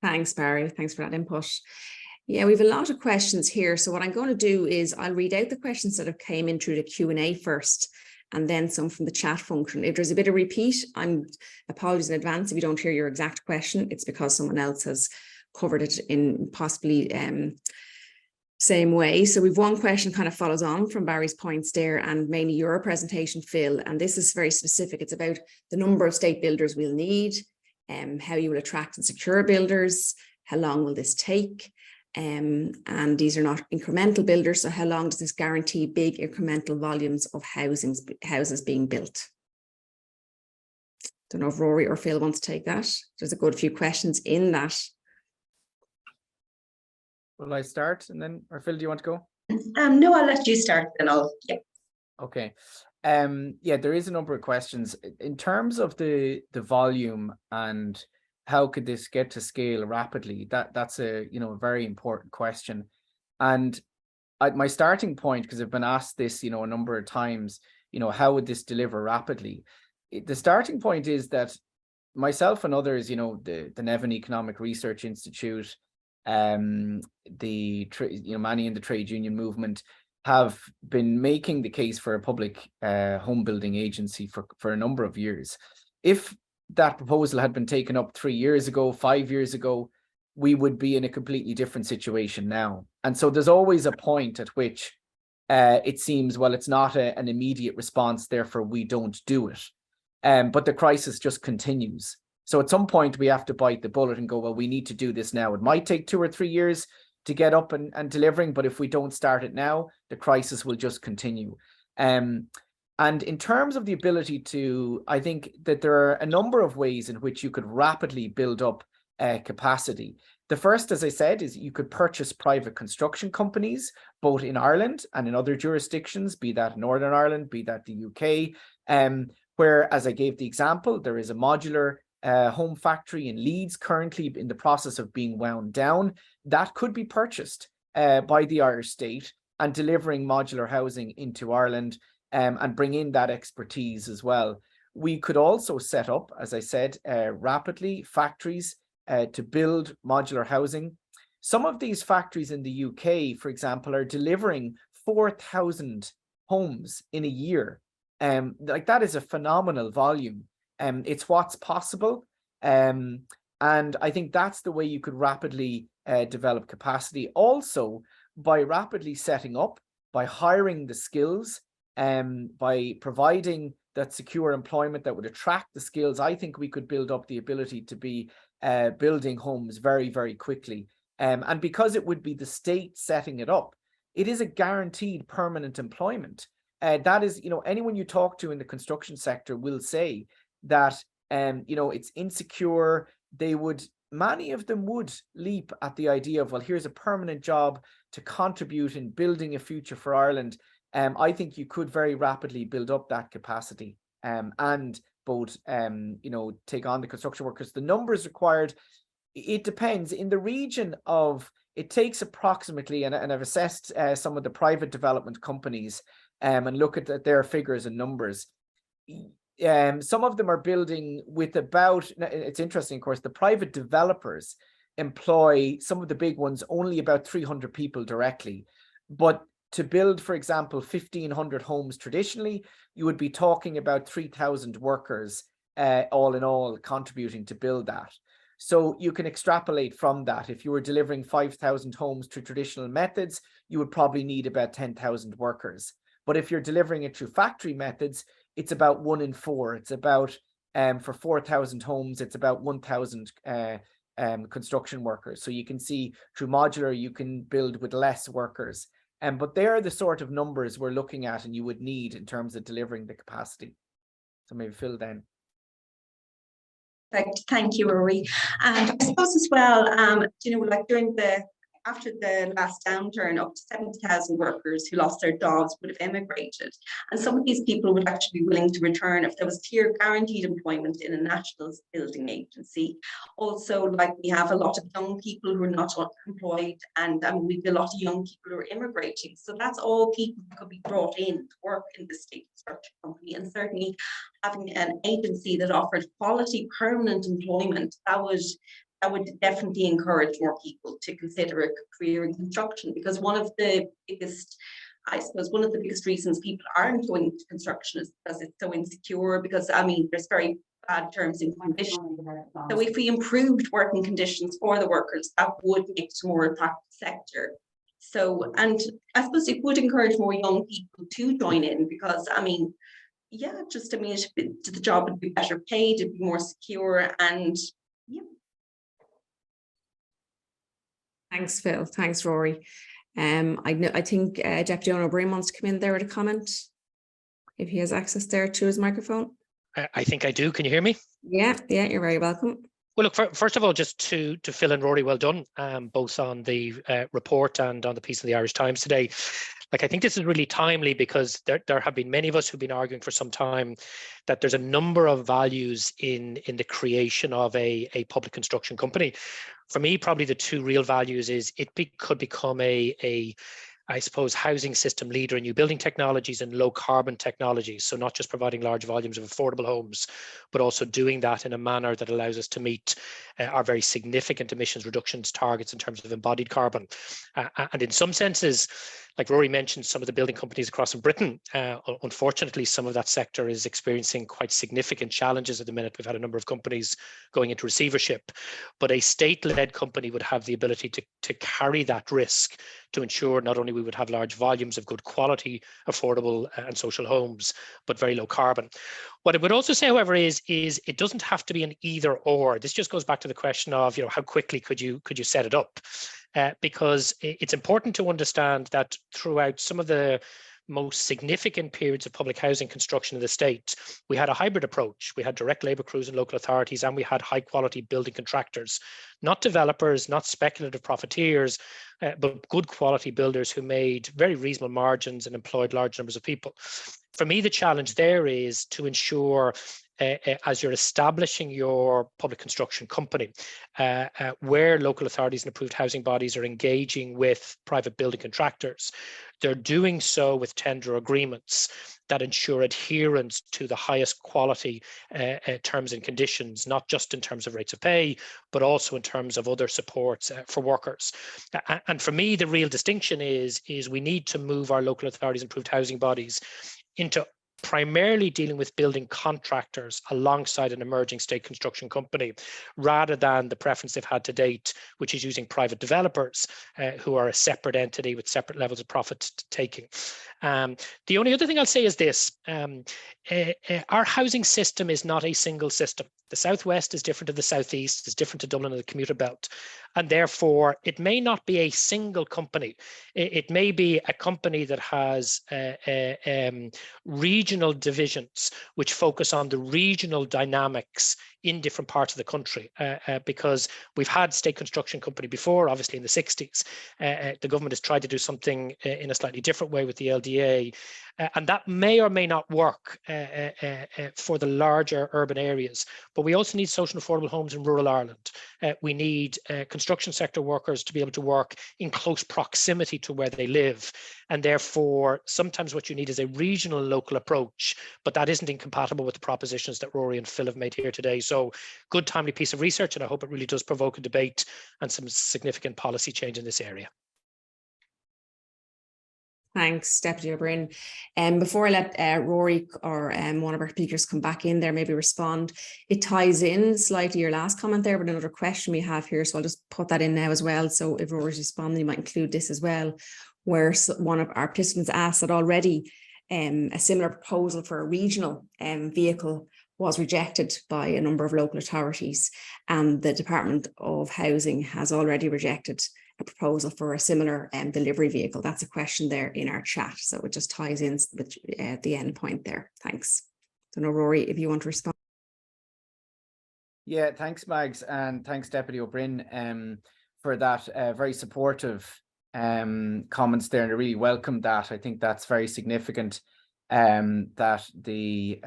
Thanks, Barry. Thanks for that input. Yeah, we have a lot of questions here. So what I'm going to do is I'll read out the questions that have came in through the Q&A first, and then some from the chat function. If there's a bit of repeat, I'm apologies in advance if you don't hear your exact question. It's because someone else has covered it in possibly same way. So we've one question kind of follows on from Barry's points there, and mainly your presentation, Phil, and this is very specific. It's about the number of state builders we'll need, how you will attract and secure builders, how long will this take, and these are not incremental builders, so how long does this guarantee big incremental volumes of houses being built? Don't know if Rory or Phil wants to take that. There's a good few questions in that. Will I start and then, or Phil, do you want to go? No, I'll let you start and yeah. Okay. Yeah, there is a number of questions in terms of the volume and how could this get to scale rapidly. That's a a very important question. And my starting point, because I've been asked this a number of times, how would this deliver rapidly? The starting point is that myself and others, the Nevin Economic Research Institute, many in the trade union movement have been making the case for a public home building agency for a number of years. If that proposal had been taken up 3 years ago, 5 years ago, we would be in a completely different situation now. And so there's always a point at which it seems, well, it's not an immediate response, therefore we don't do it. But the crisis just continues. So at some point we have to bite the bullet and go, well, we need to do this now. It might take 2 or 3 years to get up and delivering, but if we don't start it now, the crisis will just continue. And in terms of the ability to, I think that there are a number of ways in which you could rapidly build up capacity. The first, as I said, is you could purchase private construction companies, both in Ireland and in other jurisdictions, be that Northern Ireland, be that the UK, where, as I gave the example, there is a modular home factory in Leeds currently in the process of being wound down. That could be purchased by the Irish state and delivering modular housing into Ireland and bring in that expertise as well. We could also set up, as I said, rapidly factories to build modular housing. Some of these factories in the UK, for example, are delivering 4,000 homes in a year. Like that is a phenomenal volume. It's what's possible. And I think that's the way you could rapidly develop capacity. Also, by rapidly setting up, by hiring the skills, by providing that secure employment that would attract the skills, I think we could build up the ability to be building homes very, very quickly. And because it would be the state setting it up, it is a guaranteed permanent employment. That is, you know, anyone you talk to in the construction sector will say that, you know, it's insecure. Many of them would leap at the idea of, well, here's a permanent job to contribute in building a future for Ireland. I think you could very rapidly build up that capacity and both, you know, take on the construction workers. The numbers required, it depends. In the region of, it takes approximately, and I've assessed some of the private development companies and look at their figures and numbers. Some of them are building with about, it's interesting, of course, the private developers employ, some of the big ones, only about 300 people directly. But to build, for example, 1,500 homes traditionally, you would be talking about 3,000 workers all in all contributing to build that. So you can extrapolate from that. If you were delivering 5,000 homes through traditional methods, you would probably need about 10,000 workers. But if you're delivering it through factory methods, it's about 1 in 4. It's about, for 4,000 homes, it's about 1,000 construction workers. So you can see through modular, you can build with less workers. But they're the sort of numbers we're looking at and you would need in terms of delivering the capacity. So maybe Phil then. Thank you, Rory. And I suppose as well, you know, like after the last downturn, up to 70,000 workers who lost their jobs would have emigrated. And some of these people would actually be willing to return if there was clear guaranteed employment in a national building agency. Also, like, we have a lot of young people who are not employed, and we have a lot of young people who are immigrating. So that's all people that could be brought in to work in the state construction company. And certainly having an agency that offered quality permanent employment, that would definitely encourage more people to consider a career in construction, because one of the biggest reasons people aren't going into construction is because it's so insecure, because there's very bad terms and conditions. So if we improved working conditions for the workers, that would make it a more attractive sector. So, and I suppose it would encourage more young people to join in, because the job would be better paid, it'd be more secure, and yeah. Thanks, Phil. Thanks, Rory. I think Deputy Owner O'Brien wants to come in there with a comment, if he has access there to his microphone. I think I do. Can you hear me? Yeah, you're very welcome. Well, look, first of all, just to Phil and Rory, well done, both on the report and on the piece in the Irish Times today. Like, I think this is really timely, because there have been many of us who've been arguing for some time that there's a number of values in the creation of a public construction company. For me, probably the two real values is could become I suppose, housing system leader in new building technologies and low carbon technologies. So not just providing large volumes of affordable homes, but also doing that in a manner that allows us to meet our very significant emissions reductions targets in terms of embodied carbon. And in some senses, like Rory mentioned, some of the building companies across Britain, unfortunately, some of that sector is experiencing quite significant challenges at the minute. We've had a number of companies going into receivership, but a state-led company would have the ability to carry that risk to ensure not only we would have large volumes of good quality, affordable and social homes, but very low carbon. What I would also say, however, is it doesn't have to be an either or. This just goes back to the question of, how quickly could you set it up? Because it's important to understand that throughout some of the most significant periods of public housing construction in the state, we had a hybrid approach. We had direct labour crews in local authorities, and we had high quality building contractors, not developers, not speculative profiteers, but good quality builders who made very reasonable margins and employed large numbers of people. For me, the challenge there is to ensure as you're establishing your public construction company, where local authorities and approved housing bodies are engaging with private building contractors, they're doing so with tender agreements that ensure adherence to the highest quality terms and conditions, not just in terms of rates of pay, but also in terms of other supports for workers. And for me, the real distinction is we need to move our local authorities and approved housing bodies into primarily dealing with building contractors alongside an emerging state construction company, rather than the preference they've had to date, which is using private developers who are a separate entity with separate levels of profit taking. The only other thing I'll say is this. Our housing system is not a single system. The Southwest is different to the Southeast, is different to Dublin and the commuter belt. And therefore, it may not be a single company. It may be a company that has regional divisions which focus on the regional dynamics in different parts of the country, because we've had state construction company before, obviously in the 60s. The government has tried to do something in a slightly different way with the LDA, and that may or may not work for the larger urban areas. But we also need social and affordable homes in rural Ireland. We need construction sector workers to be able to work in close proximity to where they live. And therefore, sometimes what you need is a regional local approach, but that isn't incompatible with the propositions that Rory and Phil have made here today. So good, timely piece of research, and I hope it really does provoke a debate and some significant policy change in this area. Thanks, Deputy O'Brien. Before I let Rory or one of our speakers come back in there, maybe respond, it ties in slightly your last comment there, but another question we have here, so I'll just put that in now as well. So if Rory's responding, you might include this as well, where one of our participants asked that already a similar proposal for a regional vehicle was rejected by a number of local authorities, and the Department of Housing has already rejected a proposal for a similar delivery vehicle. That's a question there in our chat, so it just ties in with the end point there. Thanks. So now, Rory, if you want to respond. Yeah, thanks, Mags, and thanks, Deputy O'Brien, for that very supportive comments there, and I really welcome that. I think that's very significant, that the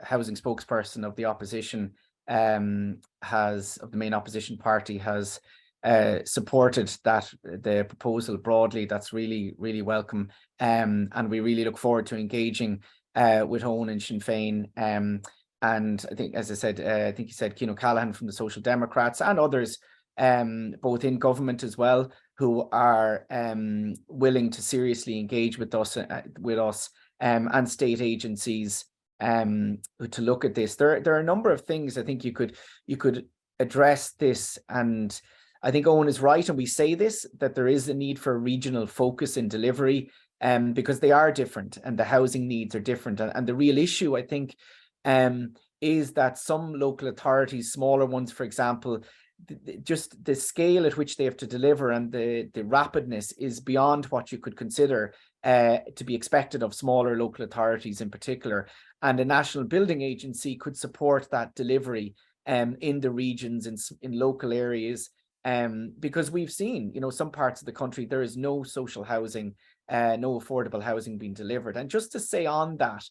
housing spokesperson of the opposition of the main opposition party has supported the proposal broadly. That's really, really welcome, and we really look forward to engaging with Owen and Sinn Féin, and I think, as I said, I think you said Cian O'Callaghan from the Social Democrats and others, both in government as well, who are willing to seriously engage with us and state agencies to look at this. There are a number of things I think you could address this, and I think Owen is right, and we say this, that there is a need for a regional focus in delivery, because they are different and the housing needs are different. And the real issue, I think, is that some local authorities, smaller ones, for example, just the scale at which they have to deliver and the rapidness is beyond what you could consider to be expected of smaller local authorities in particular. And a national building agency could support that delivery in the regions, in local areas, because we've seen, some parts of the country, there is no social housing, no affordable housing being delivered. And just to say on that,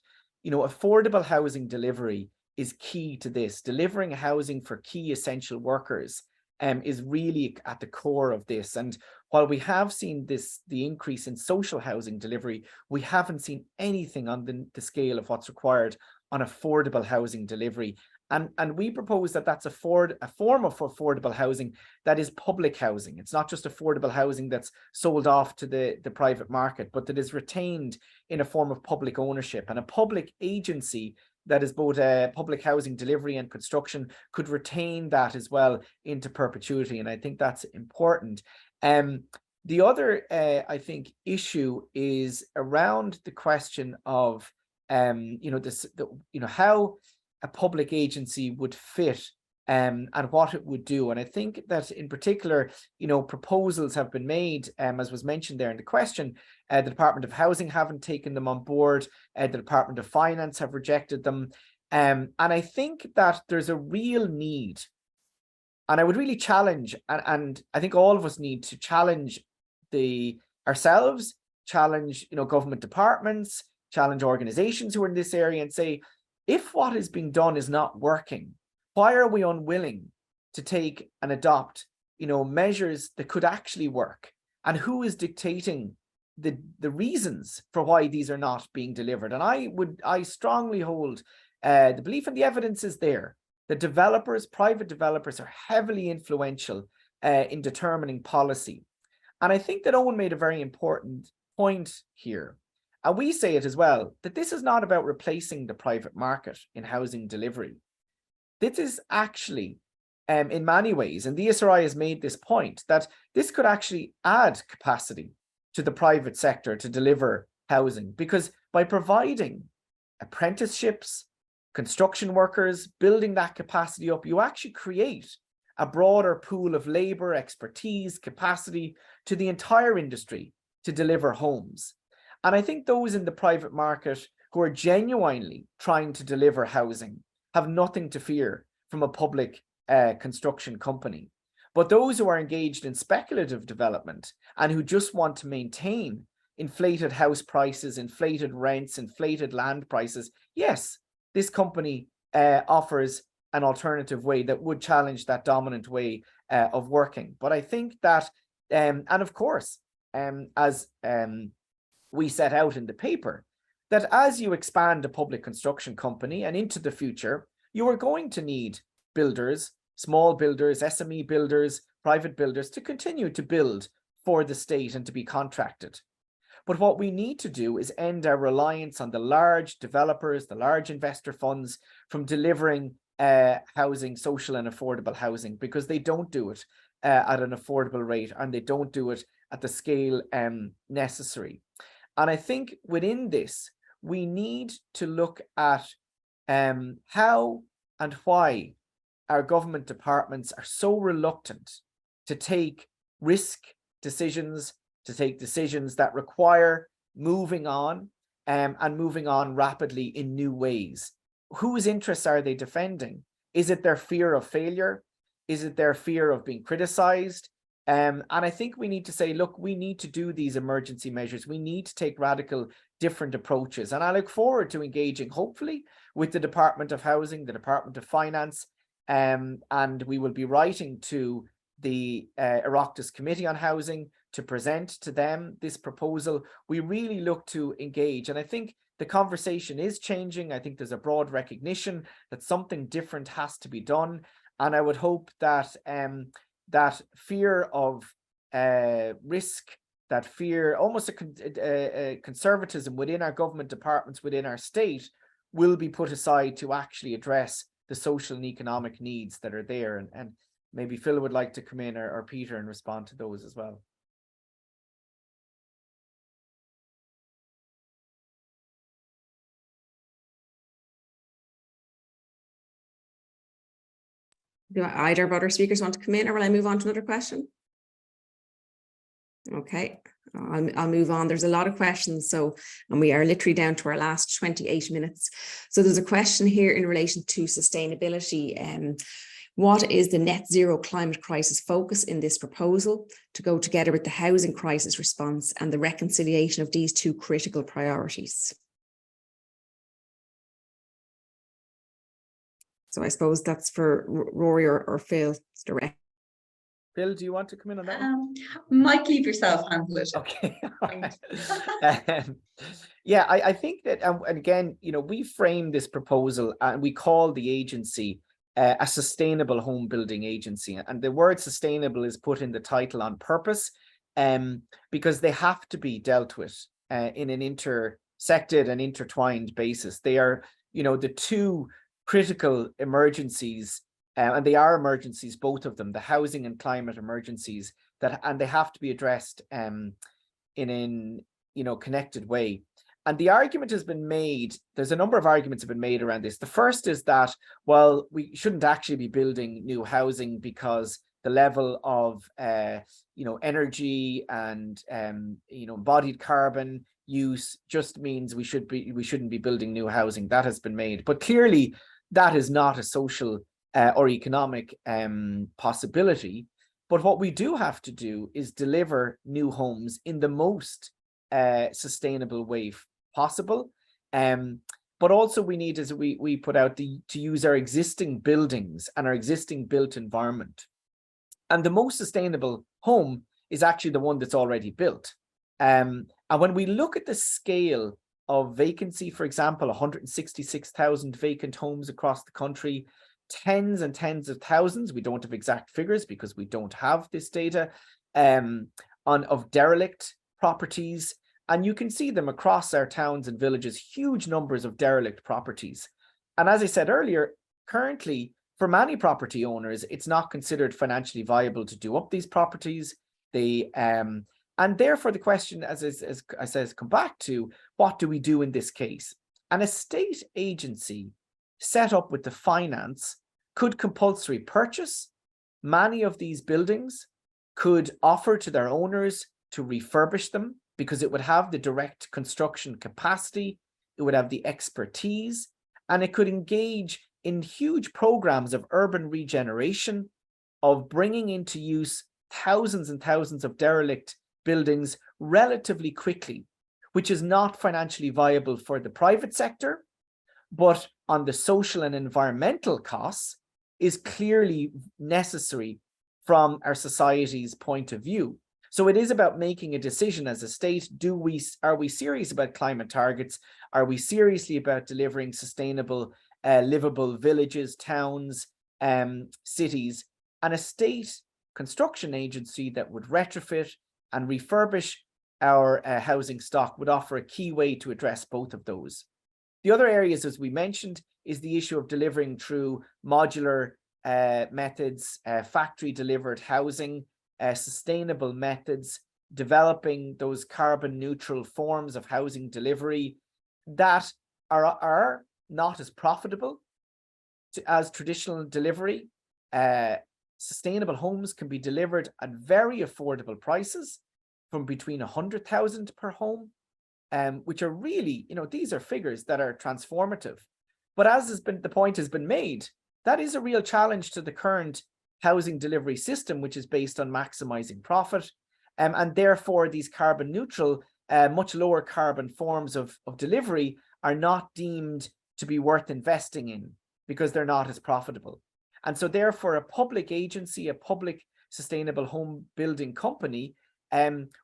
affordable housing delivery is key to this. Delivering housing for key essential workers is really at the core of this. And while we have seen the increase in social housing delivery, we haven't seen anything on the scale of what's required on affordable housing delivery. And we propose that that's a form of affordable housing that is public housing. It's not just affordable housing that's sold off to the private market, but that is retained in a form of public ownership. And a public agency that is both public housing delivery and construction could retain that as well into perpetuity. And I think that's important. The other, I think, issue is around the question of, how a public agency would fit and what it would do. And I think that in particular, proposals have been made, as was mentioned there in the question. The Department of Housing haven't taken them on board. The Department of Finance have rejected them. And I think that there's a real need, and I would really challenge, and I think all of us need to challenge ourselves, challenge, government departments, challenge organizations who are in this area and say, if what is being done is not working, why are we unwilling to take and adopt, measures that could actually work? And who is dictating the reasons for why these are not being delivered? And I strongly hold the belief, and the evidence is there, that private developers are heavily influential in determining policy. And I think that Owen made a very important point here. And we say it as well, that this is not about replacing the private market in housing delivery. This is actually, in many ways, and the ESRI has made this point, that this could actually add capacity to the private sector to deliver housing, because by providing apprenticeships, construction workers, building that capacity up, you actually create a broader pool of labour, expertise, capacity to the entire industry to deliver homes. And I think those in the private market who are genuinely trying to deliver housing have nothing to fear from a public construction company. But those who are engaged in speculative development and who just want to maintain inflated house prices, inflated rents, inflated land prices, yes, this company offers an alternative way that would challenge that dominant way of working. But I think that, and of course, as we set out in the paper, that as you expand a public construction company and into the future, you are going to need builders, small builders, SME builders, private builders to continue to build for the state and to be contracted. But what we need to do is end our reliance on the large developers, the large investor funds from delivering housing, social and affordable housing, because they don't do it at an affordable rate and they don't do it at the scale necessary. And I think within this, we need to look at how and why our government departments are so reluctant to take risk decisions, to take decisions that require moving on and moving on rapidly in new ways. Whose interests are they defending? Is it their fear of failure? Is it their fear of being criticized? And I think we need to say, look, we need to do these emergency measures. We need to take radical different approaches. And I look forward to engaging, hopefully, with the Department of Housing, the Department of Finance, and we will be writing to the Oireachtas Committee on Housing to present to them this proposal. We really look to engage. And I think the conversation is changing. I think there's a broad recognition that something different has to be done. And I would hope that that fear of risk, that fear, almost a conservatism within our government departments, within our state, will be put aside to actually address the social and economic needs that are there. And maybe Phil would like to come in, or Peter, and respond to those as well. Do either of other speakers want to come in, or will I move on to another question? Okay, I'll move on. There's a lot of questions, and we are literally down to our last 28 minutes. So there's a question here in relation to sustainability. What is the net zero climate crisis focus in this proposal to go together with the housing crisis response and the reconciliation of these two critical priorities? So I suppose that's for Rory or Phil. It's direct. Phil, do you want to come in on that? Might leave yourself handle it. Okay. Yeah, I think that, and again, you know, we frame this proposal and we call the agency a sustainable home building agency. And the word sustainable is put in the title on purpose, because they have to be dealt with in an intersected and intertwined basis. They are, you know, the two critical emergencies, and they are emergencies, both of them, the housing and climate emergencies, and they have to be addressed in an, you know, connected way. And the argument has been made, there's a number of arguments have been made around this. The first is that, well, we shouldn't actually be building new housing because the level of, you know, energy and, you know, embodied carbon use just means we shouldn't be building new housing. That has been made. But clearly, that is not a social or economic possibility. But what we do have to do is deliver new homes in the most sustainable way possible. But also we need, as we put out, to use our existing buildings and our existing built environment. And the most sustainable home is actually the one that's already built. And when we look at the scale of vacancy, for example, 166,000 vacant homes across the country, tens and tens of thousands, we don't have exact figures because we don't have this data, of derelict properties. And you can see them across our towns and villages, huge numbers of derelict properties. And as I said earlier, currently, for many property owners, it's not considered financially viable to do up these properties. And therefore the question, as I said, come back to, what do we do in this case? An estate agency set up with the finance could compulsory purchase many of these buildings, could offer to their owners to refurbish them, because it would have the direct construction capacity, it would have the expertise, and it could engage in huge programs of urban regeneration, of bringing into use thousands and thousands of derelict buildings relatively quickly, which is not financially viable for the private sector, but on the social and environmental costs is clearly necessary from our society's point of view. So it is about making a decision as a state. Are we serious about climate targets? Are we seriously about delivering sustainable, livable villages, towns, cities? And a state construction agency that would retrofit and refurbish our housing stock would offer a key way to address both of those. The other areas, as we mentioned, is the issue of delivering through modular methods, factory delivered housing, sustainable methods, developing those carbon neutral forms of housing delivery that are not as profitable as traditional delivery. Sustainable homes can be delivered at very affordable prices, from between 100,000 per home, which are really, these are figures that are transformative. But as the point has been made, that is a real challenge to the current housing delivery system, which is based on maximizing profit. And therefore, these carbon neutral, much lower carbon forms of delivery are not deemed to be worth investing in because they're not as profitable. And so therefore, a public agency, a public sustainable home building company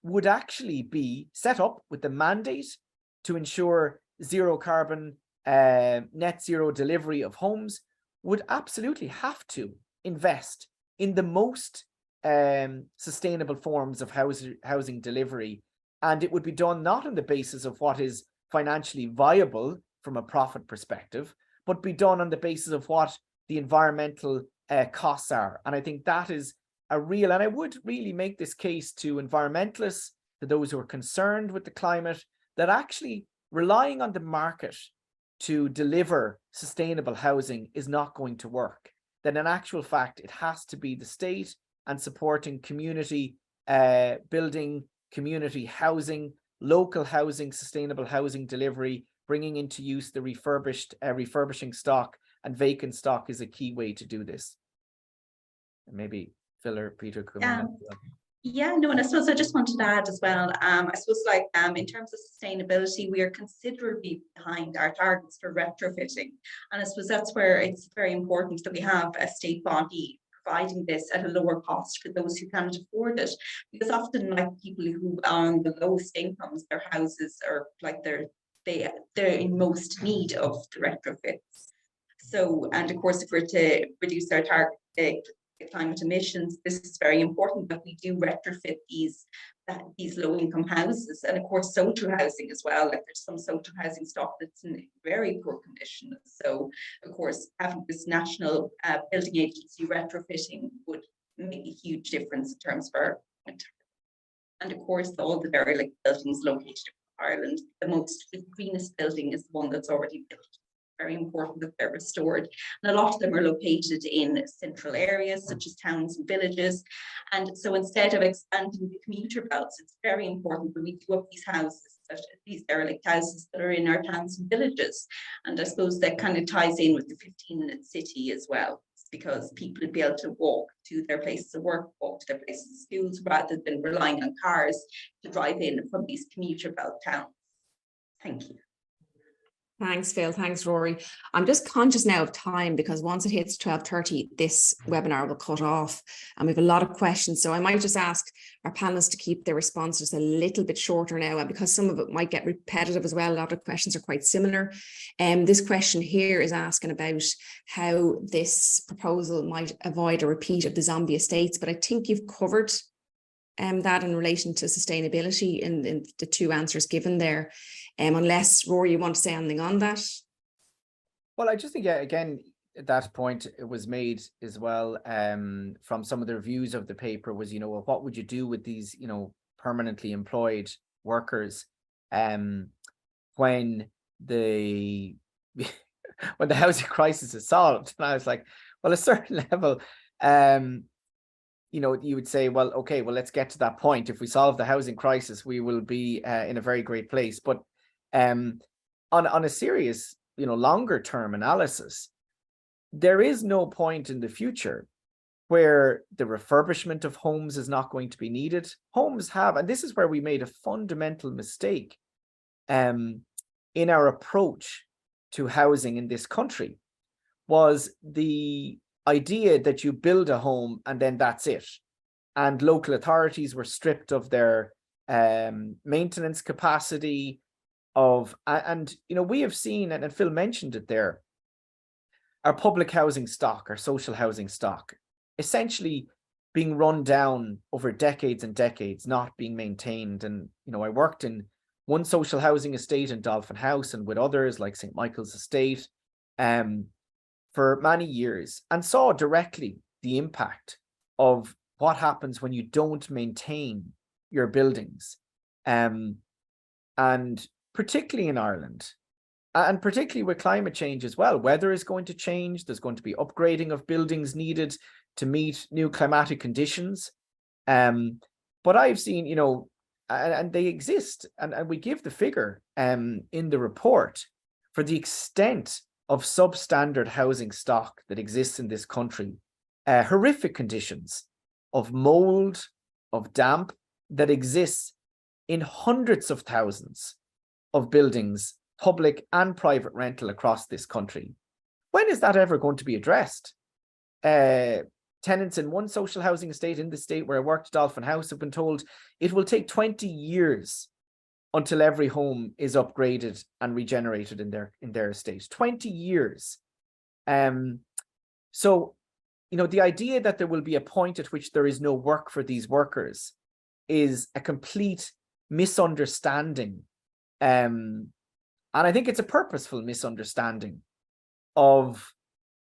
would actually be set up with the mandate to ensure zero carbon, net zero delivery of homes, would absolutely have to invest in the most sustainable forms of housing delivery. And it would be done not on the basis of what is financially viable from a profit perspective, but be done on the basis of what the environmental costs are. And I think that is a real, and I would really make this case to environmentalists, to those who are concerned with the climate, that actually relying on the market to deliver sustainable housing is not going to work. That in actual fact, it has to be the state and supporting community building, community housing, local housing, sustainable housing delivery, bringing into use the refurbishing stock and vacant stock is a key way to do this. And maybe Phil or Peter could come in. Yeah, no, and I suppose I just wanted to add as well, I suppose in terms of sustainability, we are considerably behind our targets for retrofitting. And I suppose that's where it's very important that we have a state body providing this at a lower cost for those who can't afford it. Because often, like, people who are on the lowest incomes, their houses are like they're in most need of the retrofits. So, and of course, if we're to reduce our target climate emissions, this is very important that we do retrofit these low-income houses, and of course social housing as well. Like, there's some social housing stock that's in very poor condition. So of course having this national building agency retrofitting would make a huge difference in terms of our climate. And of course all the derelict buildings located in Ireland, the greenest building is the one that's already built. Very important that they're restored, and a lot of them are located in central areas such as towns and villages. And so instead of expanding the commuter belts, it's very important that we do up these houses, these derelict houses that are in our towns and villages. And I suppose that kind of ties in with the 15-minute city as well, because people would be able to walk to their places of work, walk to their places of schools, rather than relying on cars to drive in from these commuter belt towns. Thank you. Thanks, Phil. Thanks, Rory. I'm just conscious now of time, because once it hits 12:30, this webinar will cut off, and we have a lot of questions. So I might just ask our panelists to keep their responses a little bit shorter now, and because some of it might get repetitive as well, a lot of questions are quite similar. This question here is asking about how this proposal might avoid a repeat of the zombie estates, but I think you've covered that in relation to sustainability in the two answers given there, unless Rory, you want to say anything on that? Well, I just think, yeah, again, that point it was made as well from some of the reviews of the paper was, you know, well, what would you do with these, you know, permanently employed workers when the when the housing crisis is solved? And I was like, well, a certain level, you know, you would say, well, okay, well, let's get to that point. If we solve the housing crisis, we will be in a very great place. But on a serious, you know, longer term analysis, there is no point in the future where the refurbishment of homes is not going to be needed. Homes have, and this is where we made a fundamental mistake in our approach to housing in this country, was the idea that you build a home and then that's it. And local authorities were stripped of their maintenance capacity and you know, we have seen, and Phil mentioned it there, our public housing stock, our social housing stock, essentially being run down over decades and decades, not being maintained. And, you know, I worked in one social housing estate in Dolphin House and with others like St. Michael's Estate for many years, and saw directly the impact of what happens when you don't maintain your buildings. And particularly in Ireland, and particularly with climate change as well, weather is going to change. There's going to be upgrading of buildings needed to meet new climatic conditions. But I've seen, you know, and they exist, and we give the figure in the report for the extent of substandard housing stock that exists in this country, horrific conditions of mold, of damp that exists in hundreds of thousands of buildings, public and private rental across this country. When is that ever going to be addressed? Tenants in one social housing estate in the state where I worked, Dolphin House, have been told it will take 20 years until every home is upgraded and regenerated in their estate. 20 years. So, you know, the idea that there will be a point at which there is no work for these workers is a complete misunderstanding. And I think it's a purposeful misunderstanding of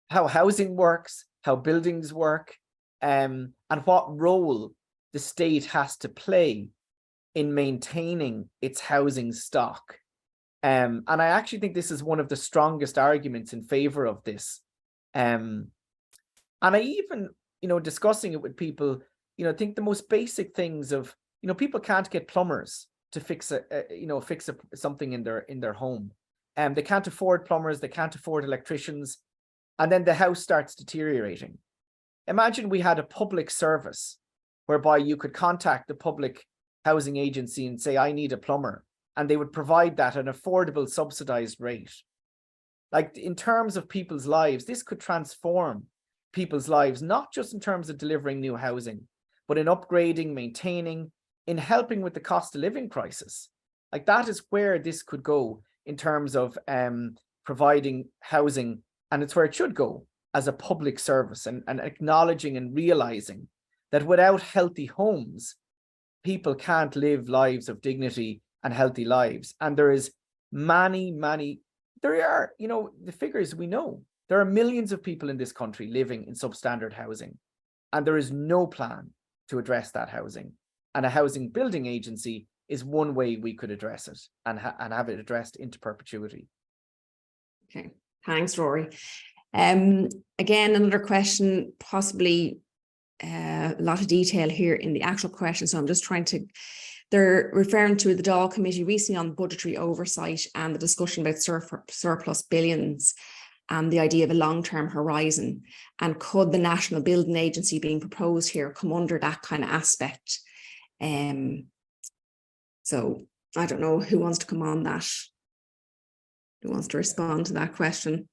how housing works, how buildings work, and what role the state has to play in maintaining its housing stock. And I actually think this is one of the strongest arguments in favor of this. And I even, you know, discussing it with people, you know, think the most basic things of, you know, people can't get plumbers to fix something in their home. They can't afford plumbers, they can't afford electricians, and then the house starts deteriorating. Imagine we had a public service whereby you could contact the public housing agency and say, I need a plumber, and they would provide that at an affordable, subsidized rate. Like, in terms of people's lives, this could transform people's lives, not just in terms of delivering new housing, but in upgrading, maintaining, in helping with the cost of living crisis. Like, that is where this could go in terms of providing housing, and it's where it should go as a public service, and acknowledging and realizing that without healthy homes, people can't live lives of dignity and healthy lives. And there is there are, you know, the figures we know, there are millions of people in this country living in substandard housing, and there is no plan to address that housing. And a housing building agency is one way we could address it and have it addressed into perpetuity. Okay, thanks, Rory. Again, another question, possibly a lot of detail here in the actual question, so I'm just trying to, they're referring to the Dáil Committee recently on budgetary oversight and the discussion about surplus billions and the idea of a long-term horizon. And could the National Building Agency being proposed here come under that kind of aspect? So I don't know who wants to come on that. Who wants to respond to that question?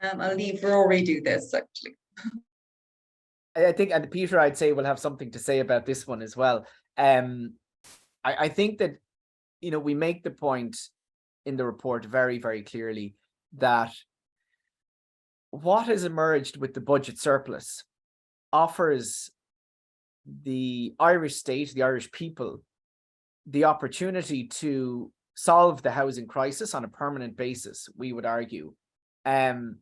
I'll leave Rory do this, actually. I think, and Peter, I'd say, will have something to say about this one as well. I think that, you know, we make the point in the report very, very clearly that what has emerged with the budget surplus offers the Irish state, the Irish people, the opportunity to solve the housing crisis on a permanent basis, we would argue. And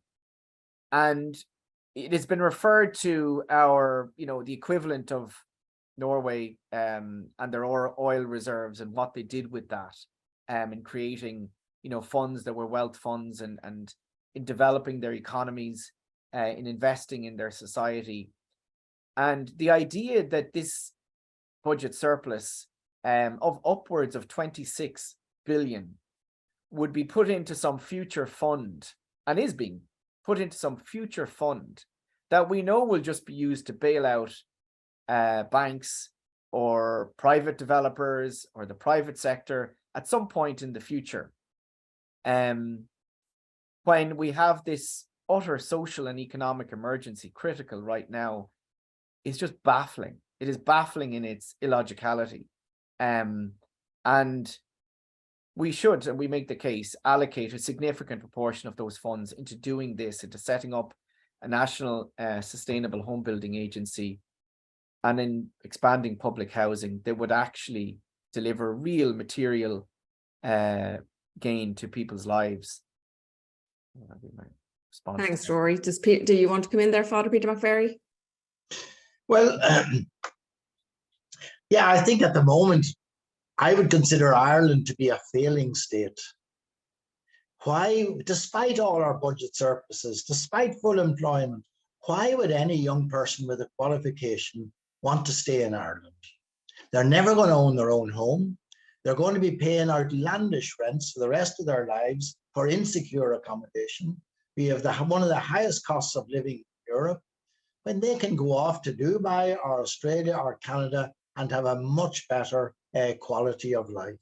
it has been referred to our, the equivalent of Norway and their oil reserves and what they did with that in creating, funds that were wealth funds and in developing their economies, in investing in their society. And the idea that this budget surplus of upwards of 26 billion would be put into some future fund, and is being put into some future fund that we know will just be used to bail out banks or private developers or the private sector at some point in the future. When we have this utter social and economic emergency critical right now, it's just baffling. It is baffling in its illogicality. And we should, and we make the case, allocate a significant proportion of those funds into doing this, into setting up a national sustainable home building agency, and in expanding public housing that would actually deliver real material gain to people's lives. Thanks, Rory. Do you want to come in there, Father Peter McVerry? Well, yeah, I think at the moment, I would consider Ireland to be a failing state. Why, despite all our budget surpluses, despite full employment, why would any young person with a qualification want to stay in Ireland? They're never going to own their own home. They're going to be paying outlandish rents for the rest of their lives for insecure accommodation. We have one of the highest costs of living in Europe, when they can go off to Dubai or Australia or Canada and have a much better quality of life.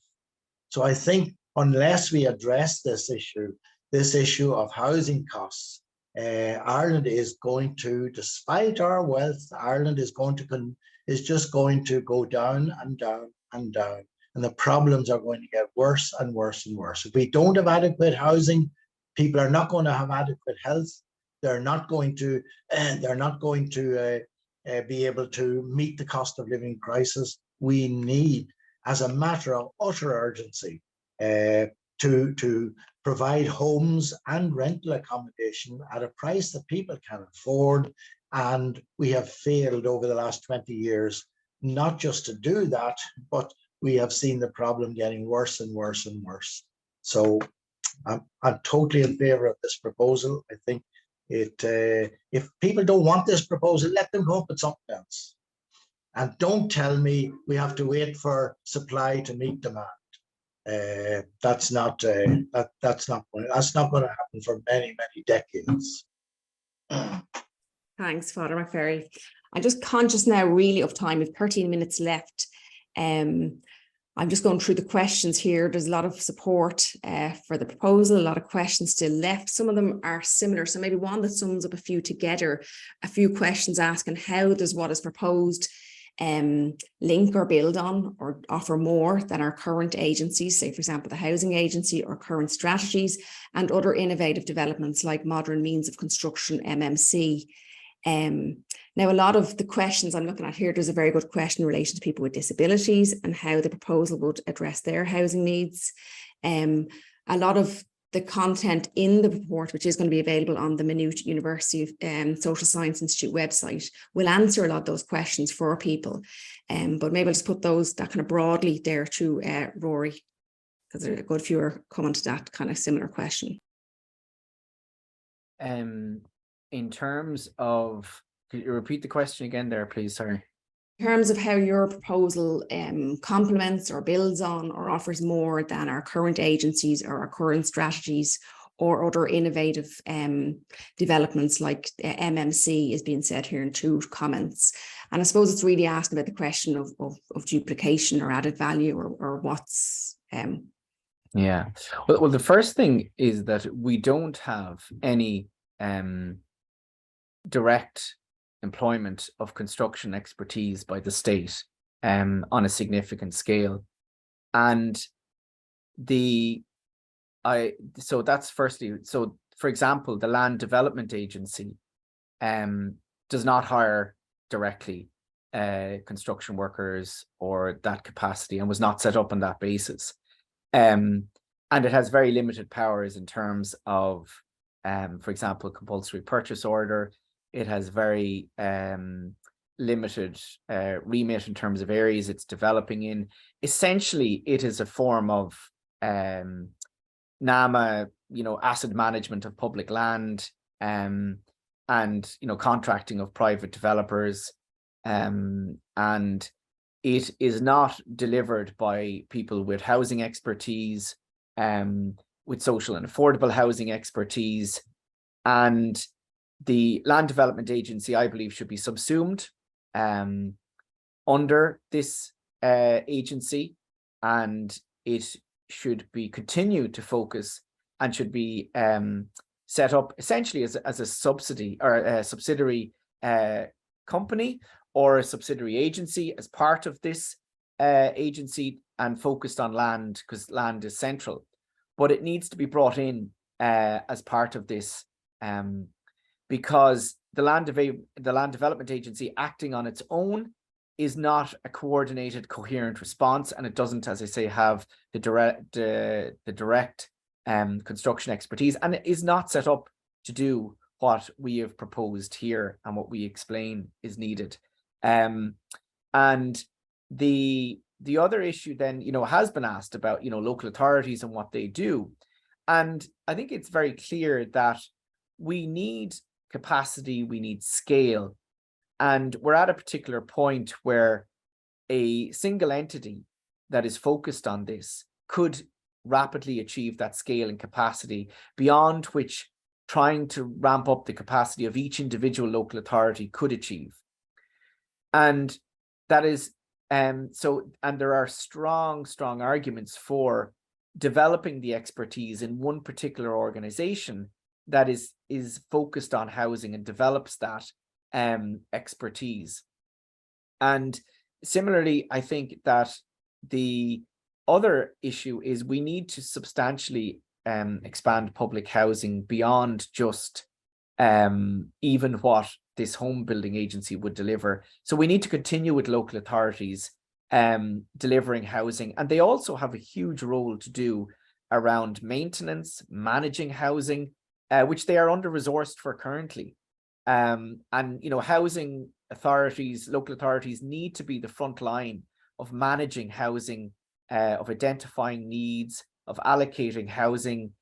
So I think unless we address this issue of housing costs, Ireland is going to, despite our wealth, Ireland is just going to go down and down and down, and the problems are going to get worse and worse and worse. If we don't have adequate housing, people are not going to have adequate health. They're not going to be able to meet the cost of living crisis. We need, as a matter of utter urgency, to provide homes and rental accommodation at a price that people can afford. And we have failed over the last 20 years, not just to do that, but we have seen the problem getting worse and worse and worse. So I'm totally in favor of this proposal. I think if people don't want this proposal, let them go up with something else. And don't tell me we have to wait for supply to meet demand. That's not going to happen for many, many decades. Thanks, Father McVerry. I'm just conscious now really of time. We have 13 minutes left. I'm just going through the questions here. There's a lot of support for the proposal, a lot of questions still left. Some of them are similar. So maybe one that sums up a few together, a few questions asking how does what is proposed link or build on or offer more than our current agencies, say for example the housing agency, or current strategies and other innovative developments like modern means of construction, MMC. Now, a lot of the questions I'm looking at here, there's a very good question in relation to people with disabilities and how the proposal would address their housing needs. A lot of the content in the report, which is going to be available on the Maynooth University Social Science Institute website, will answer a lot of those questions for people. But maybe I'll just put that kind of broadly there to Rory, because a good few are coming to that kind of similar question. In terms of, could you repeat the question again there, please? Sorry. In terms of how your proposal complements or builds on or offers more than our current agencies or our current strategies or other innovative developments like MMC is being said here in two comments. And I suppose it's really asking about the question of duplication or added value or what's... Yeah, well, the first thing is that we don't have any direct employment of construction expertise by the state on a significant scale, and so that's firstly. So for example, the Land Development Agency does not hire directly construction workers or that capacity, and was not set up on that basis. And it has very limited powers in terms of, for example, compulsory purchase order. It has very limited remit in terms of areas it's developing in. Essentially, it is a form of NAMA, asset management of public land, and contracting of private developers, and it is not delivered by people with housing expertise, with social and affordable housing expertise. And the Land Development Agency, I believe, should be subsumed under this agency, and it should be continued to focus and should be set up essentially as a subsidy or a subsidiary company or a subsidiary agency as part of this agency, and focused on land, because land is central. But it needs to be brought in as part of this, because the Land Development Agency acting on its own is not a coordinated, coherent response, and it doesn't, as I say, have the direct construction expertise, and it is not set up to do what we have proposed here and what we explain is needed. And the other issue then, has been asked about, local authorities and what they do. And I think it's very clear that we need capacity, we need scale. And we're at a particular point where a single entity that is focused on this could rapidly achieve that scale and capacity, beyond which trying to ramp up the capacity of each individual local authority could achieve. And that is, and there are strong arguments for developing the expertise in one particular organization that is focused on housing and develops that expertise. And similarly, I think that the other issue is we need to substantially expand public housing beyond just even what this home building agency would deliver. So we need to continue with local authorities delivering housing, and they also have a huge role to do around maintenance, managing housing, which they are under-resourced for currently. And housing authorities, local authorities need to be the front line of managing housing, of identifying needs, of allocating housing,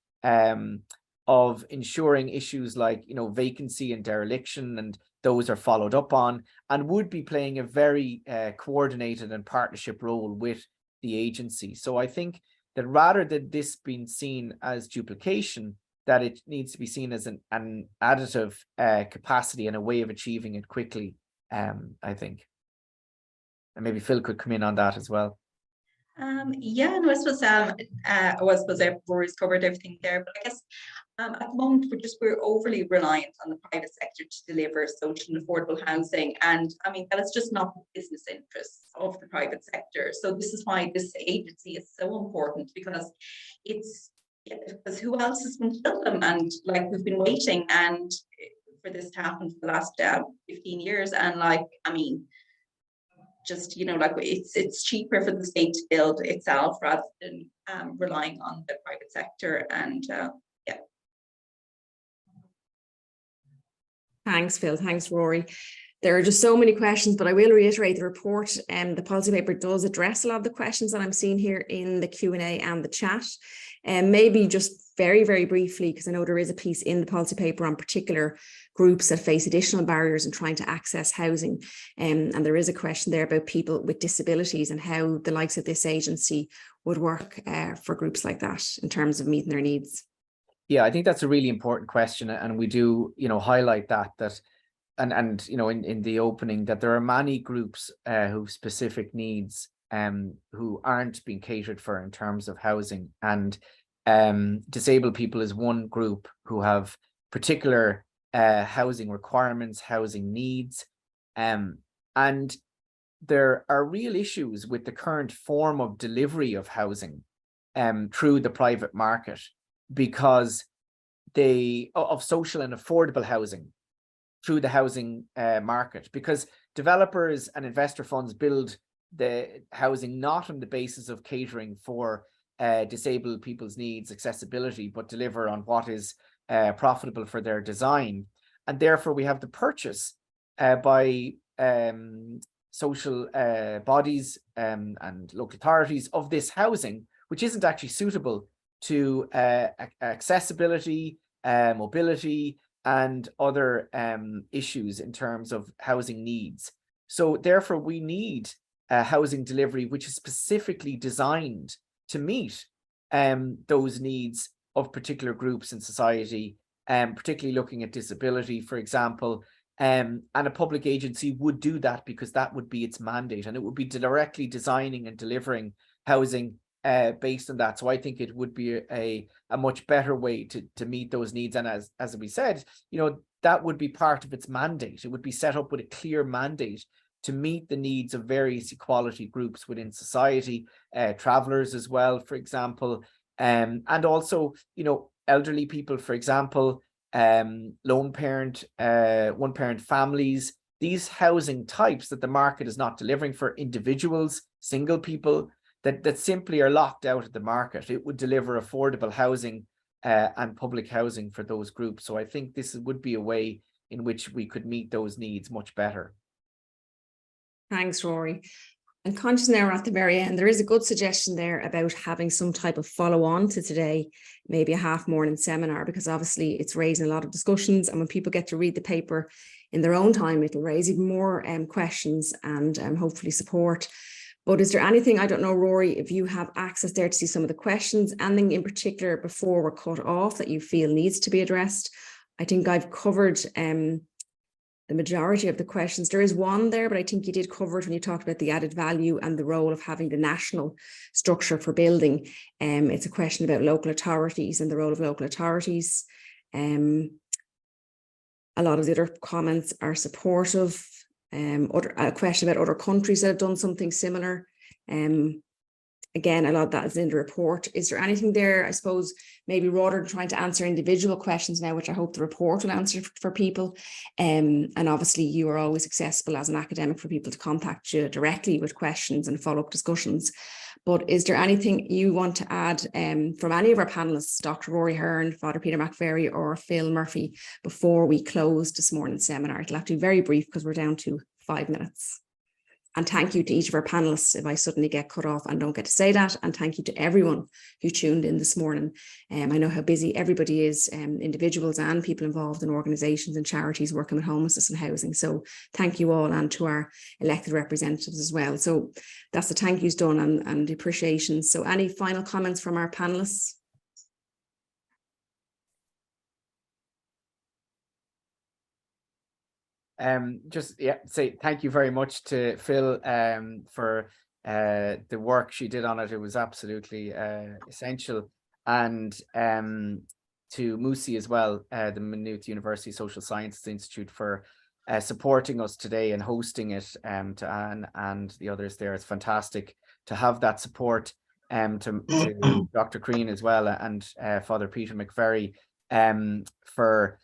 of ensuring issues like vacancy and dereliction, and those are followed up on, and would be playing a very coordinated and partnership role with the agency. So I think that rather than this being seen as duplication, that it needs to be seen as an additive capacity and a way of achieving it quickly, I think. And maybe Phil could come in on that as well. Yeah, no, I suppose Rory's covered everything there, but I guess at the moment we're overly reliant on the private sector to deliver social and affordable housing, and I mean that is just not the business interests of the private sector. So this is why this agency is so important, because because who else is going to build them? And like, we've been waiting and for this to happen for the last 15 years, and just it's cheaper for the state to build itself rather than relying on the private sector. And Thanks, Phil. Thanks, Rory. There are just so many questions, but I will reiterate the report and the policy paper does address a lot of the questions that I'm seeing here in the Q&A and the chat. And maybe just very, very briefly, because I know there is a piece in the policy paper on particular groups that face additional barriers in trying to access housing. And there is a question there about people with disabilities and how the likes of this agency would work for groups like that in terms of meeting their needs. Yeah, I think that's a really important question, and we do, highlight that in the opening, that there are many groups who have specific needs who aren't being catered for in terms of housing, and disabled people is one group who have particular housing requirements, housing needs, and there are real issues with the current form of delivery of housing through the private market, because of social and affordable housing, through the housing market, because developers and investor funds build the housing not on the basis of catering for disabled people's needs, accessibility, but deliver on what is profitable for their design. And therefore we have the purchase by social bodies and local authorities of this housing, which isn't actually suitable to accessibility, mobility, and other issues in terms of housing needs. So therefore we need housing delivery which is specifically designed to meet those needs of particular groups in society, particularly looking at disability, for example. And a public agency would do that because that would be its mandate, and it would be directly designing and delivering housing based on that. So I think it would be a much better way to meet those needs. And as we said, you know, that would be part of its mandate. It would be set up with a clear mandate to meet the needs of various equality groups within society, travellers as well, for example, and also, you know, elderly people, for example, lone parent, one parent families, these housing types that the market is not delivering for individuals, single people, that simply are locked out of the market. It would deliver affordable housing and public housing for those groups. So I think this would be a way in which we could meet those needs much better. Thanks, Rory. I'm conscious now we're at the very end. There is a good suggestion there about having some type of follow-on to today, maybe a half-morning seminar, because obviously it's raising a lot of discussions, and when people get to read the paper in their own time, it'll raise even more questions and hopefully support. But is there anything, I don't know, Rory, if you have access there to see some of the questions, anything in particular before we're cut off that you feel needs to be addressed? I think I've covered the majority of the questions. There is one there, but I think you did cover it when you talked about the added value and the role of having the national structure for building. It's a question about local authorities and the role of local authorities. A lot of the other comments are supportive. A question about other countries that have done something similar. Again, a lot of that is in the report. Is there anything there, I suppose, maybe rather than trying to answer individual questions now, which I hope the report will answer for people. And obviously you are always accessible as an academic for people to contact you directly with questions and follow-up discussions. But is there anything you want to add from any of our panelists, Dr. Rory Hearne, Father Peter McVerry, or Phil Murphy, before we close this morning's seminar? It'll have to be very brief because we're down to 5 minutes. And thank you to each of our panelists if I suddenly get cut off and don't get to say that. And thank you to everyone who tuned in this morning. I know how busy everybody is, individuals and people involved in organisations and charities working with homelessness and housing. So thank you all, and to our elected representatives as well. So that's the thank yous done and the appreciation. So any final comments from our panelists? Just say thank you very much to Phil for the work she did on it. It was absolutely essential, and to Msc as well, the Maynooth University Social Sciences Institute, for supporting us today and hosting it, to Anne and the others there. It's fantastic to have that support, to Dr. Crean as well, and Father Peter McVerry for,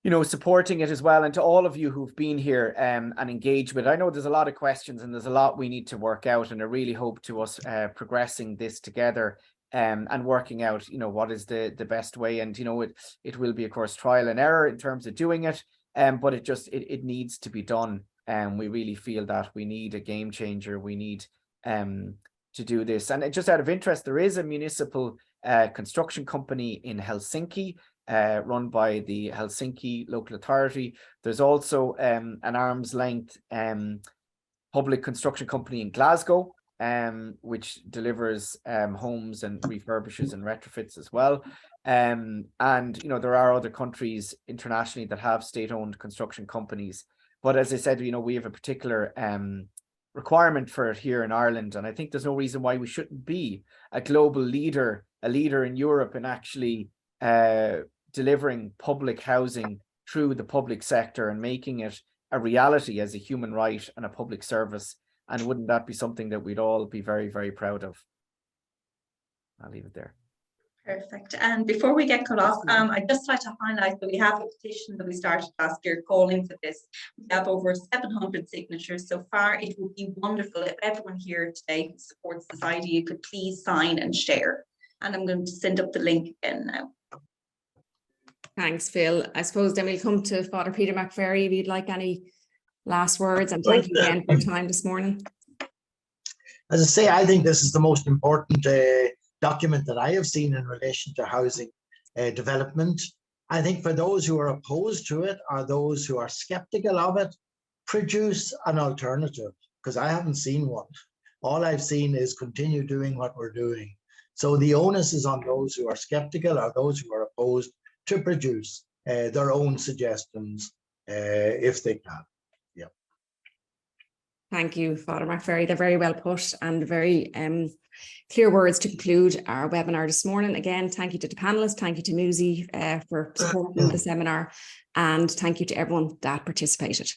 you know, supporting it as well, and to all of you who've been here and engaged with it. I know there's a lot of questions and there's a lot we need to work out, and I really hope to us progressing this together and working out, you know, what is the best way. And, you know, it will be, of course, trial and error in terms of doing it, but it needs to be done. And we really feel that we need a game changer. We need to do this. And just out of interest, there is a municipal construction company in Helsinki, run by the Helsinki local authority. There's also an arm's length public construction company in Glasgow, which delivers homes and refurbishes and retrofits as well. And, you know, there are other countries internationally that have state-owned construction companies. But as I said, you know, we have a particular requirement for it here in Ireland. And I think there's no reason why we shouldn't be a global leader, a leader in Europe in actually delivering public housing through the public sector and making it a reality as a human right and a public service. And wouldn't that be something that we'd all be very, very proud of? I'll leave it there. Perfect. And before we get cut off, I'd just like to highlight that we have a petition that we started last year calling for this. We have over 700 signatures so far. It would be wonderful if everyone here today who supports this idea could please sign and share. And I'm going to send up the link again now. Thanks, Phil. I suppose then we'll come to Father Peter McVerry if you'd like any last words, and thank you again for your time this morning. As I say, I think this is the most important document that I have seen in relation to housing development. I think for those who are opposed to it or those who are skeptical of it, produce an alternative, because I haven't seen one. All I've seen is continue doing what we're doing. So the onus is on those who are skeptical or those who are opposed to produce their own suggestions if they can. Yeah. Thank you, Father McVerry. They're very well put and very clear words to conclude our webinar this morning. Again, thank you to the panelists, thank you to Musi for supporting the seminar, and thank you to everyone that participated.